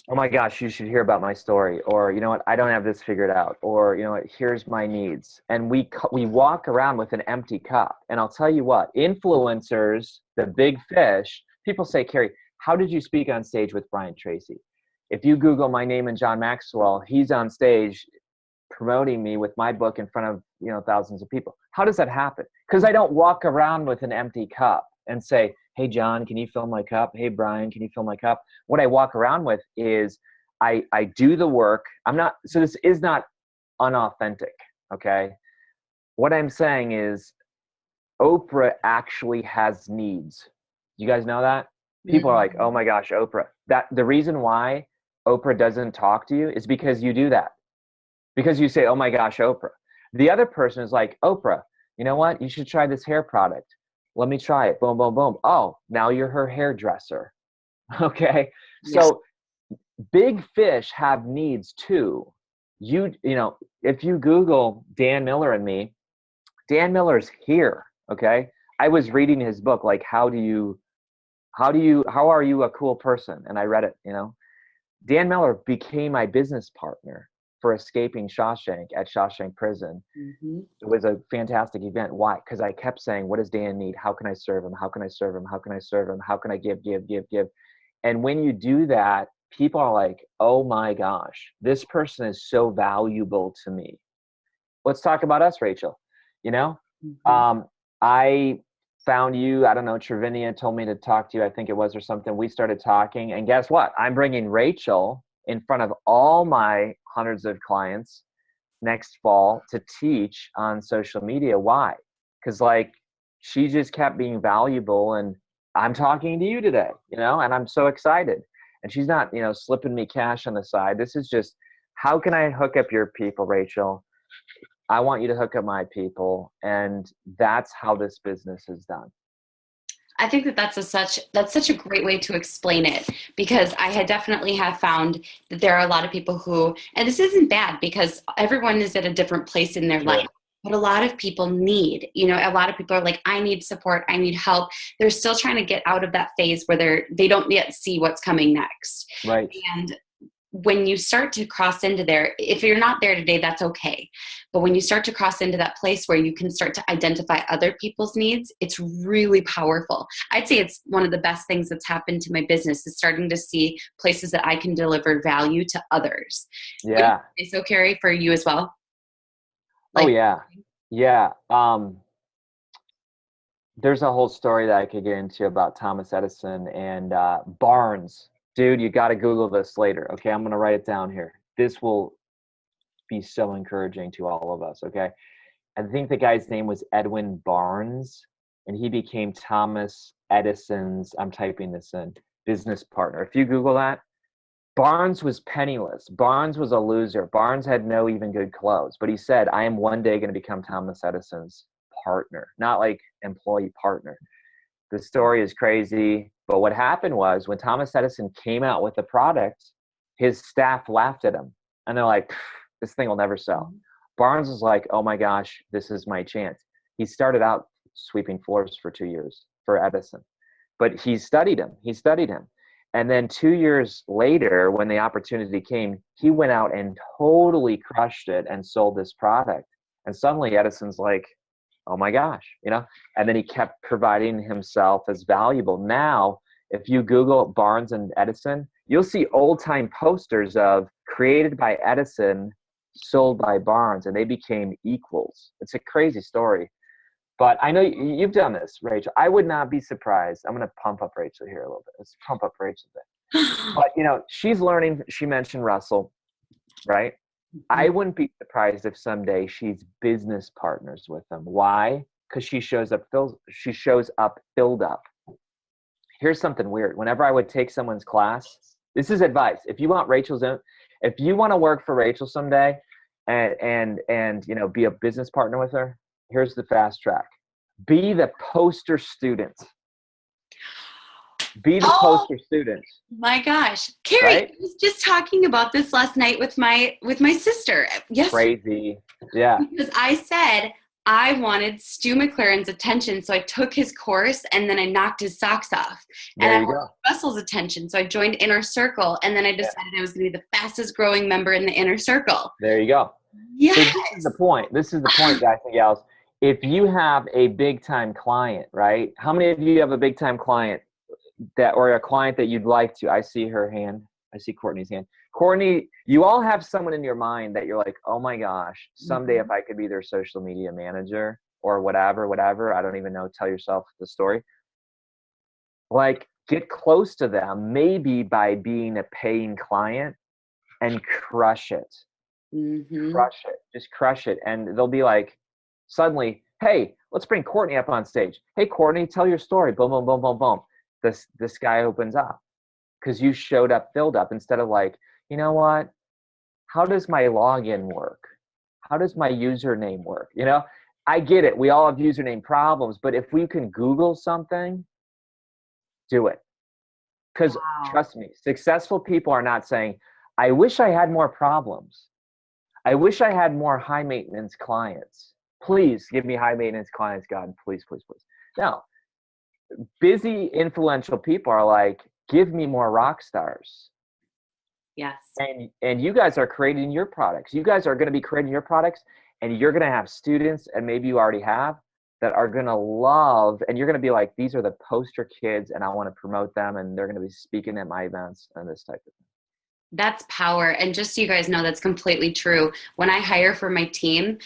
oh my gosh, you should hear about my story. Or, you know what, I don't have this figured out. Or, you know what, here's my needs. And we walk around with an empty cup. And I'll tell you what, influencers, the big fish, people say, Kary, how did you speak on stage with Brian Tracy? If you Google my name and John Maxwell, he's on stage promoting me with my book in front of, thousands of people. How does that happen? Because I don't walk around with an empty cup and say, hey, John, can you fill my cup? Hey, Brian, can you fill my cup? What I walk around with is I do the work. So this is not unauthentic, okay? What I'm saying is Oprah actually has needs. You guys know that? People are like, oh my gosh, Oprah. The reason why Oprah doesn't talk to you is because you do that. Because you say, oh my gosh, Oprah. The other person is like, Oprah, you know what? You should try this hair product. Let me try it. Boom, boom, boom. Oh, now you're her hairdresser. Okay. Yes. So big fish have needs too. If you Google Dan Miller and me, Dan Miller's here. Okay. I was reading his book, like, how are you a cool person? And I read it, Dan Miller became my business partner for escaping Shawshank at Shawshank Prison. Mm-hmm. It was a fantastic event. Why? Because I kept saying, what does Dan need? How can I serve him? How can I serve him? How can I serve him? How can I give? And when you do that, people are like, oh my gosh, this person is so valuable to me. Let's talk about us, Rachel. Mm-hmm. I found you, I don't know, Trevinia told me to talk to you, I think it was, or something. We started talking, and guess what? I'm bringing Rachel in front of all my hundreds of clients next fall to teach on social media. Why? Because she just kept being valuable, and I'm talking to you today, and I'm so excited. And she's not, slipping me cash on the side. This is just, how can I hook up your people, Rachel? I want you to hook up my people. And that's how this business is done. I think that's such a great way to explain it, because I definitely have found that there are a lot of people who, and this isn't bad because everyone is at a different place in their life. what a lot of people need. A lot of people are like, I need support, I need help. They're still trying to get out of that phase where they don't yet see what's coming next. Right. And when you start to cross into there, if you're not there today, that's okay. But when you start to cross into that place where you can start to identify other people's needs, it's really powerful. I'd say it's one of the best things that's happened to my business, is starting to see places that I can deliver value to others. Yeah. So, Kary, for you as well? Oh yeah. Yeah. There's a whole story that I could get into about Thomas Edison and Barnes. Dude, you got to Google this later. Okay. I'm going to write it down here. This will be so encouraging to all of us. Okay. I think the guy's name was Edwin Barnes, and he became Thomas Edison's, I'm typing this in, business partner. If you Google that, Barnes was penniless. Barnes was a loser. Barnes had no even good clothes, but he said, I am one day going to become Thomas Edison's partner, not like employee partner. The story is crazy, but what happened was when Thomas Edison came out with the product, his staff laughed at him, and they're like, this thing will never sell. Barnes was like, oh my gosh, this is my chance. He started out sweeping floors for 2 years for Edison, but he studied him. And then 2 years later, when the opportunity came, he went out and totally crushed it and sold this product. And suddenly Edison's like, oh my gosh, and then he kept providing himself as valuable. Now, if you Google Barnes and Edison, you'll see old time posters of created by Edison, sold by Barnes, and they became equals. It's a crazy story. But I know you've done this, Rachel. I would not be surprised. I'm going to pump up Rachel here a little bit. Let's pump up Rachel a bit. But, she's learning. She mentioned Russell, right? I wouldn't be surprised if someday she's business partners with them. Why? Because she shows up filled up. Here's something weird. Whenever I would take someone's class, this is advice. If you want to work for Rachel someday and be a business partner with her, here's the fast track. Be the poster student. Poster student. My gosh. Kary, right? I was just talking about this last night with my sister. Yes. Crazy. Yeah. Because I said I wanted Stu McLaren's attention, so I took his course and then I knocked his socks off. And I wanted Russell's attention, so I joined Inner Circle, and then I decided I was going to be the fastest growing member in the Inner Circle. There you go. Yes. So this is the point. Guys and gals. If you have a big time client, right? How many of you have a big time client or a client that you'd like to? I see her hand. I see Courtney's hand. Courtney, you all have someone in your mind that you're like, oh my gosh, someday if I could be their social media manager or whatever, I don't even know, tell yourself the story. Like, get close to them, maybe by being a paying client, and crush it. Crush it. Just crush it. And they'll be like, suddenly, hey, let's bring Courtney up on stage. Hey, Courtney, tell your story. Boom, boom, boom, boom, boom. This guy opens up because you showed up filled up, instead of like, you know what? How does my login work? How does my username work? I get it. We all have username problems, but if we can Google something, do it. Because trust me, successful people are not saying, I wish I had more problems. I wish I had more high maintenance clients. Please give me high maintenance clients, God. Please, please, please. No. Busy, influential people are like, give me more rock stars. Yes. And you guys are creating your products. You guys are going to be creating your products, and you're going to have students, and maybe you already have, that are going to love, and you're going to be like, these are the poster kids, and I want to promote them, and they're going to be speaking at my events and this type of thing. That's power. And just so you guys know, that's completely true. When I hire for my team,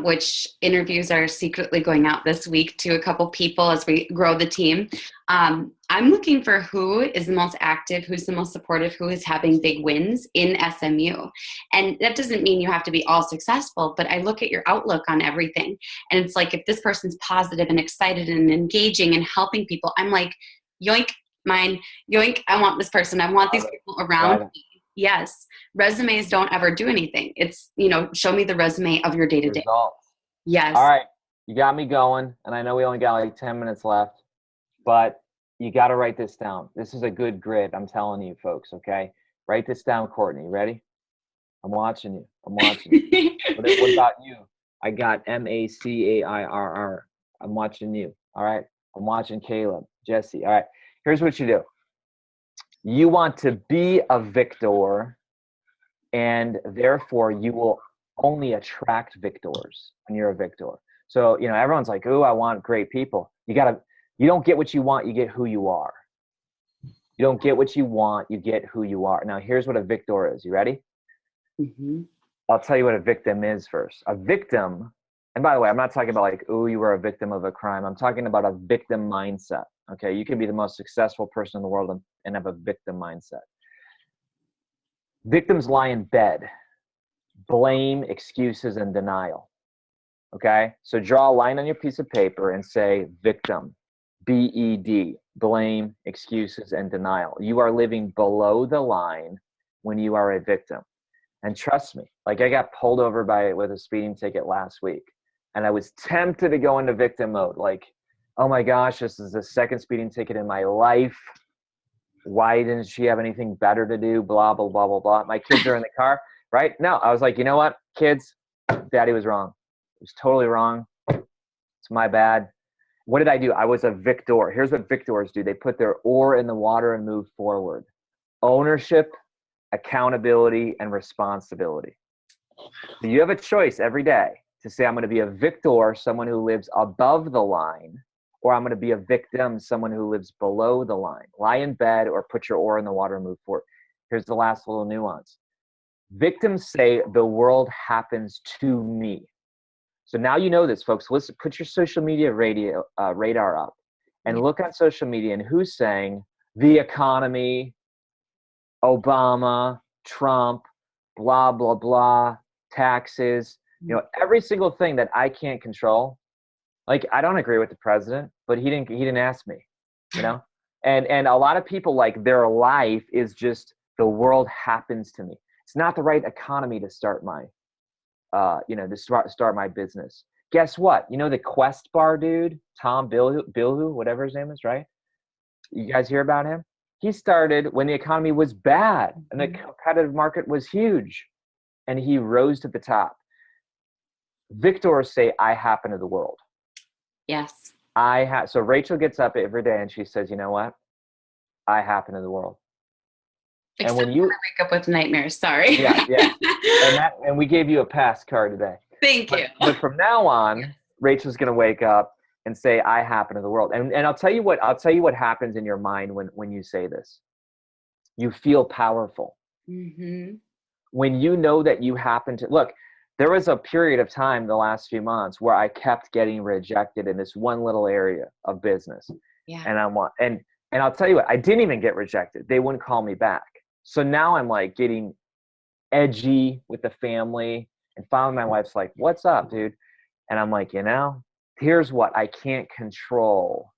which interviews are secretly going out this week to a couple people as we grow the team, I'm looking for who is the most active, who's the most supportive, who is having big wins in SMU. And that doesn't mean you have to be all successful, but I look at your outlook on everything. And it's like, if this person's positive and excited and engaging and helping people, I'm like, yoink, mine, yoink, I want this person. I want these people around me. Yes. Resumes don't ever do anything. It's, show me the resume of your day-to-day. Results. Yes. All right. You got me going. And I know we only got like 10 minutes left, but you got to write this down. This is a good grid. I'm telling you folks. Okay. Write this down, Courtney. Ready? I'm watching you. What about you? I got Macairr. I'm watching you. All right. I'm watching Caleb, Jesse. All right. Here's what you do. You want to be a victor, and therefore you will only attract victors when you're a victor. So, you know, everyone's like, "Ooh, I want great people." You don't get what you want, you get who you are. You don't get what you want, you get who you are. Now, here's what a victor is. You ready? Mm-hmm. I'll tell you what a victim is first. A victim, and by the way, I'm not talking about like, "Ooh, you were a victim of a crime." I'm talking about a victim mindset. Okay, you can be the most successful person in the world and have a victim mindset. Victims lie in bed, blame, excuses, and denial. Okay, so draw a line on your piece of paper and say victim, BED, blame, excuses, and denial. You are living below the line when you are a victim. And trust me, like I got pulled over with a speeding ticket last week, and I was tempted to go into victim mode. Like, oh my gosh, this is the second speeding ticket in my life. Why didn't she have anything better to do? Blah, blah, blah, blah, blah. My kids are in the car, right? No, I was like, you know what, kids, daddy was wrong. It was totally wrong. It's my bad. What did I do? I was a victor. Here's what victors do. They put their oar in the water and move forward. Ownership, accountability, and responsibility. So you have a choice every day to say, I'm going to be a victor, someone who lives above the line, or I'm going to be a victim, someone who lives below the line. Lie in bed or put your oar in the water and move forward. Here's the last little nuance. Victims say the world happens to me. So now you know this, folks. Listen, put your social media radar up and look on social media and who's saying the economy, Obama, Trump, blah, blah, blah, taxes, you know, every single thing that I can't control. Like, I don't agree with the president, but he didn't ask me, you know? And a lot of people, like, their life is just the world happens to me. It's not the right economy to start my to start my business. Guess what? You know the Quest bar dude, Tom Bilhu, whatever his name is, right? You guys hear about him? He started when the economy was bad and the competitive market was huge, and he rose to the top. Victors say, I happen to the world. Yes. So Rachel gets up every day and she says, you know what? I happen to the world. Except and when you wake up with nightmares, sorry. yeah. And we gave you a pass card today. Thank you. But from now on, Rachel's going to wake up and say, I happen to the world. And I'll tell you what happens in your mind when you say this. You feel powerful. Mm-hmm. When you know that you happen to look, there was a period of time the last few months where I kept getting rejected in this one little area of business. Yeah. And I'll tell you what, I didn't even get rejected. They wouldn't call me back. So now I'm like getting edgy with the family, and finally my wife's like, what's up, dude? And I'm like, here's what, I can't control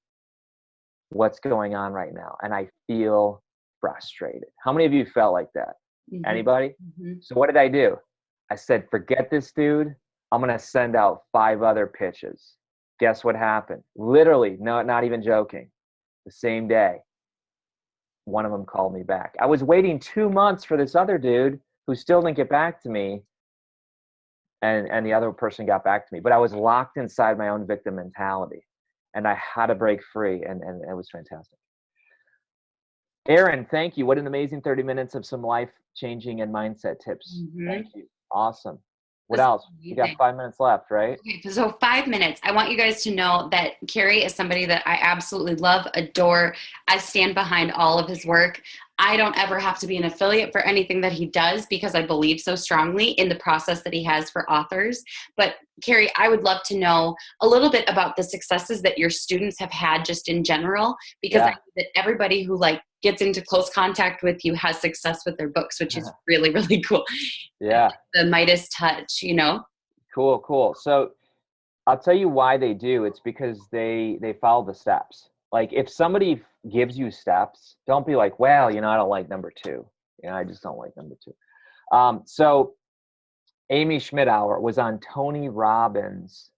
what's going on right now. And I feel frustrated. How many of you felt like that? Mm-hmm. Anybody? Mm-hmm. So what did I do? I said, forget this dude. I'm going to send out 5 other pitches. Guess what happened? Literally, no, not even joking. The same day, one of them called me back. I was waiting 2 months for this other dude who still didn't get back to me. And the other person got back to me. But I was locked inside my own victim mentality. And I had to break free. And it was fantastic. Aaron, thank you. What an amazing 30 minutes of some life-changing and mindset tips. Mm-hmm. Thank you. Awesome. What else? You got 5 minutes left, right? Okay, so 5 minutes. I want you guys to know that Kary is somebody that I absolutely love, adore. I stand behind all of his work. I don't ever have to be an affiliate for anything that he does because I believe so strongly in the process that he has for authors. But Kary, I would love to know a little bit about the successes that your students have had just in general, because I know that everybody who gets into close contact with you has success with their books, which is really, really cool. Yeah. The Midas touch, Cool. So I'll tell you why they do. It's because they follow the steps. Like if somebody gives you steps, don't be like, well, I don't like number 2. I just don't like number 2. So Amy Schmidauer was on Tony Robbins'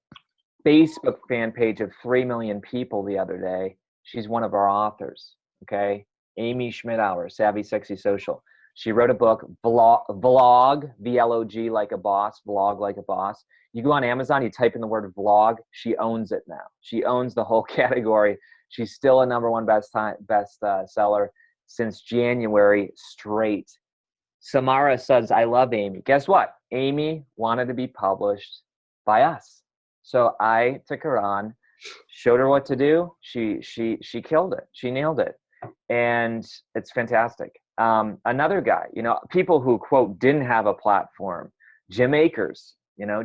Facebook fan page of 3 million people the other day. She's one of our authors. Okay. Amy Schmidauer, Savvy Sexy Social. She wrote a book, Vlog, V-L-O-G, like a boss, Vlog like a boss. You go on Amazon, you type in the word vlog, she owns it now. She owns the whole category. She's still a #1 best seller since January straight. Samara says, I love Amy. Guess what? Amy wanted to be published by us. So I took her on, showed her what to do. She killed it. She nailed it. And it's fantastic. Another guy, people who, quote, didn't have a platform, Jim Akers,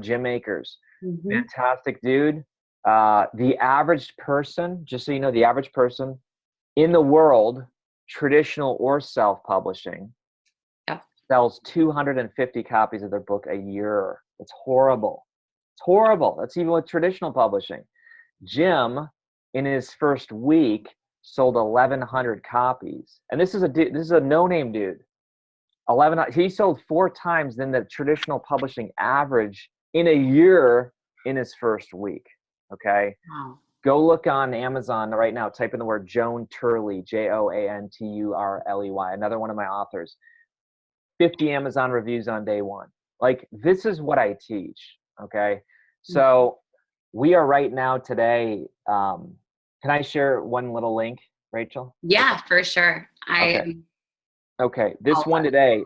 Jim Akers, fantastic dude. The average person, just so you know, the average person in the world, traditional or self-publishing, sells 250 copies of their book a year. It's horrible. It's horrible. That's even with traditional publishing. Jim, in his first week, sold 1,100 copies, and this is a no-name dude. He sold 4 times than the traditional publishing average in a year in his first week. Okay, wow. Go look on Amazon right now. Type in the word Joan Turley, Joanturley, another one of my authors. 50 Amazon reviews on day 1. Like, this is what I teach. Okay, so we are right now today. Can I share one little link, Rachel? Yeah, for sure. Okay. This one today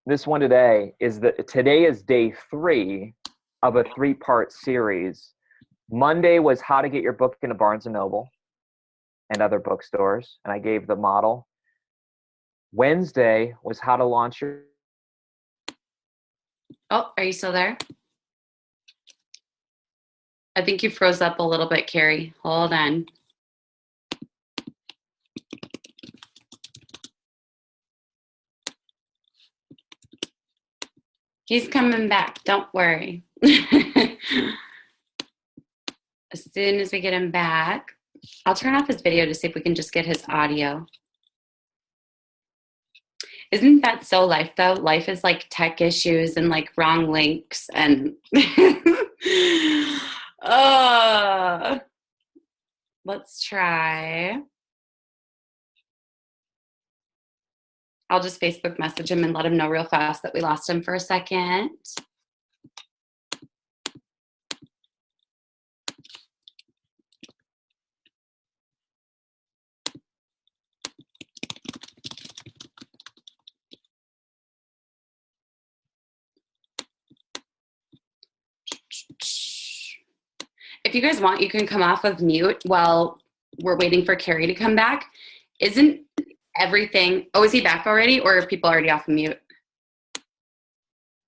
today is day 3 of a 3-part series. Monday was how to get your book into Barnes & Noble and other bookstores, and I gave the model. Wednesday was how to launch your... Oh, are you still there? I think you froze up a little bit, Kary. Hold on. He's coming back. Don't worry. As soon as we get him back, I'll turn off his video to see if we can just get his audio. Isn't that so life, though? Life is like tech issues and like wrong links and let's try. I'll just Facebook message him and let him know real fast that we lost him for a second. If you guys want, you can come off of mute while we're waiting for Kary to come back. Isn't everything... Oh, is he back already? Or are people already off of mute?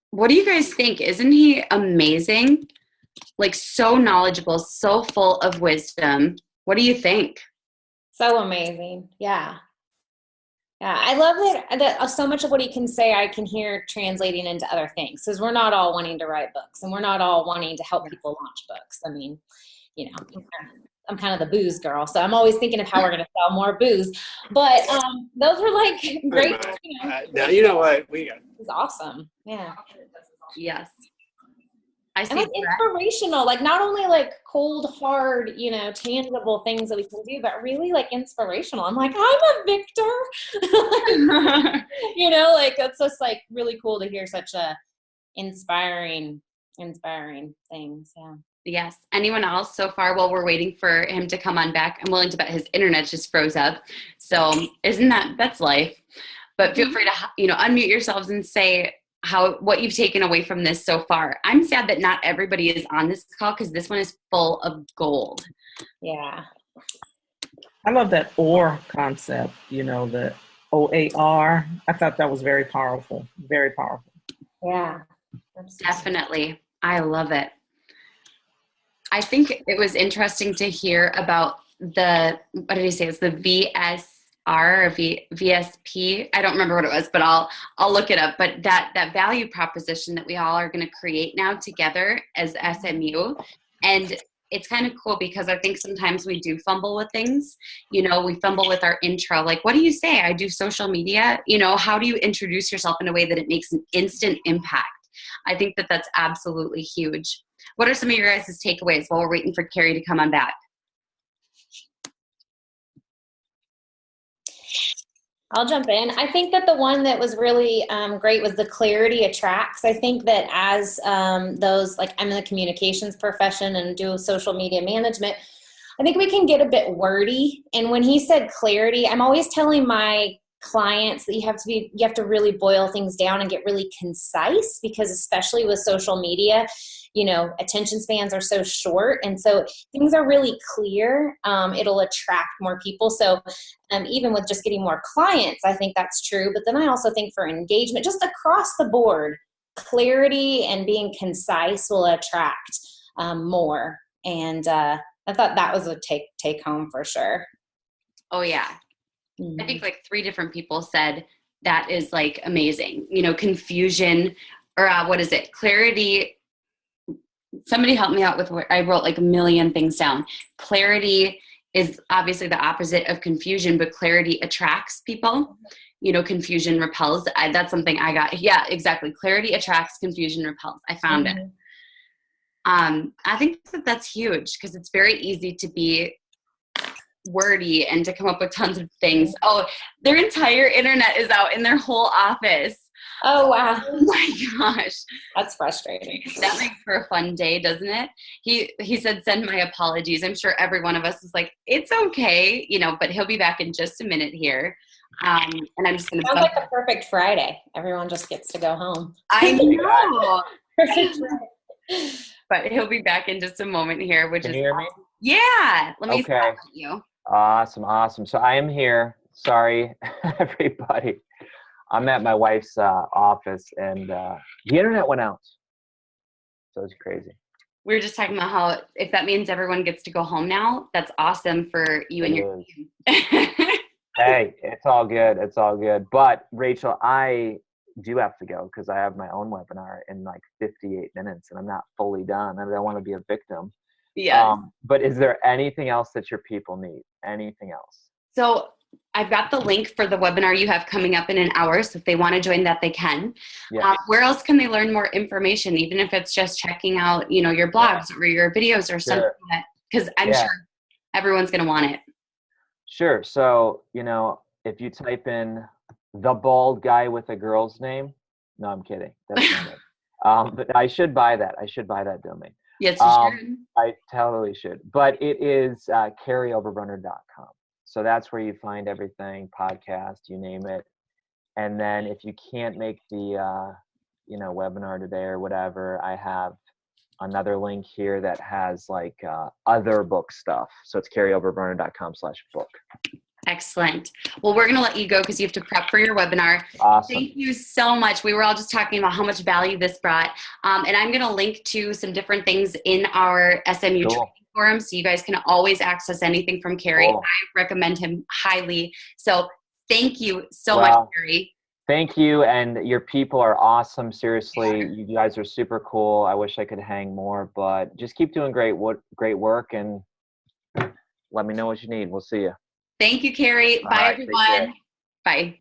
What do you guys think? Isn't he amazing? Like, so knowledgeable, so full of wisdom. What do you think? So amazing. Yeah. Yeah, I love that so much of what he can say I can hear translating into other things, because we're not all wanting to write books and we're not all wanting to help people launch books. I mean, I'm kind of the booze girl, so I'm always thinking of how we're going to sell more booze. But those were like great. Now you know what we got. It's awesome. Yeah. Yes. I see. And like inspirational, like not only like cold, hard, tangible things that we can do, but really like inspirational. I'm like, I'm a victor. Like it's just like really cool to hear such a inspiring things. Yeah. Yes. Anyone else so far? While we're waiting for him to come on back, I'm willing to bet his internet just froze up. So that's life. But feel free to unmute yourselves and say what you've taken away from this so far. I'm sad that not everybody is on this call because this one is full of gold. Yeah. I love that OR concept, the OAR. I thought that was very powerful. Very powerful. Yeah. Definitely. I love it. I think it was interesting to hear about what did he say? It's the VSR or VSP. I don't remember what it was, but I'll look it up. But that value proposition that we all are going to create now together as SMU. And it's kind of cool because I think sometimes we do fumble with things. We fumble with our intro. Like, what do you say? I do social media. How do you introduce yourself in a way that it makes an instant impact? I think that that's absolutely huge. What are some of your guys' takeaways while we're waiting for Kary to come on back? I'll jump in. I think that the one that was really great was the clarity attracts. I think that as those, like I'm in the communications profession and do social media management, I think we can get a bit wordy. And when he said clarity, I'm always telling my clients that you have to really boil things down and get really concise, because especially with social media, attention spans are so short. And so things are really clear. It'll attract more people. So even with just getting more clients, I think that's true. But then I also think for engagement, just across the board, clarity and being concise will attract more. And I thought that was a take home for sure. Oh yeah. I think like 3 different people said that is like amazing. Confusion, or what is it? Clarity. Somebody helped me out with what I wrote like a million things down. Clarity is obviously the opposite of confusion, but clarity attracts people. Confusion repels. That's something I got. Yeah, exactly. Clarity attracts, confusion repels. I found it. I think that's huge, because it's very easy to be wordy and to come up with tons of things. Oh, their entire internet is out in their whole office. Oh, wow. Oh my gosh. That's frustrating. That makes for a fun day, doesn't it? He said, send my apologies. I'm sure every one of us is like, it's okay, but he'll be back in just a minute here. And I'm just going to. Sounds like a perfect Friday. Everyone just gets to go home. I know. Perfect. But he'll be back in just a moment here, which Can is you hear me? Yeah. Let me Okay. you. Awesome. So I am here. Sorry, everybody. I'm at my wife's office, and the internet went out. So it's crazy. We were just talking about how if that means everyone gets to go home now, that's awesome for you and your team. Hey, it's all good. It's all good. But Rachel, I do have to go because I have my own webinar in like 58 minutes, and I'm not fully done. I don't want to be a victim. Yeah. But is there anything else that your people need? Anything else? So I've got the link for the webinar you have coming up in an hour. So if they want to join that, they can. Yeah. Where else can they learn more information? Even if it's just checking out, your blogs or your videos or something because I'm sure everyone's going to want it. Sure. So, if you type in the bald guy with a girl's name, no, I'm kidding. That's not it. But I should buy that. I should buy that domain. Yes, you should. I totally should. But it is KaryOberbrunner.com. So that's where you find everything, podcast, you name it. And then if you can't make the, webinar today or whatever, I have another link here that has like other book stuff. So it's KaryOberbrunner.com/book. Excellent. Well, we're going to let you go because you have to prep for your webinar. Awesome. Thank you so much. We were all just talking about how much value this brought. And I'm going to link to some different things in our SMU training forum. So you guys can always access anything from Kary. Cool. I recommend him highly. So thank you so much, Kary. Thank you. And your people are awesome. Seriously, you guys are super cool. I wish I could hang more, but just keep doing great work, and let me know what you need. We'll see you. Thank you, Kary. Bye, everyone. Bye.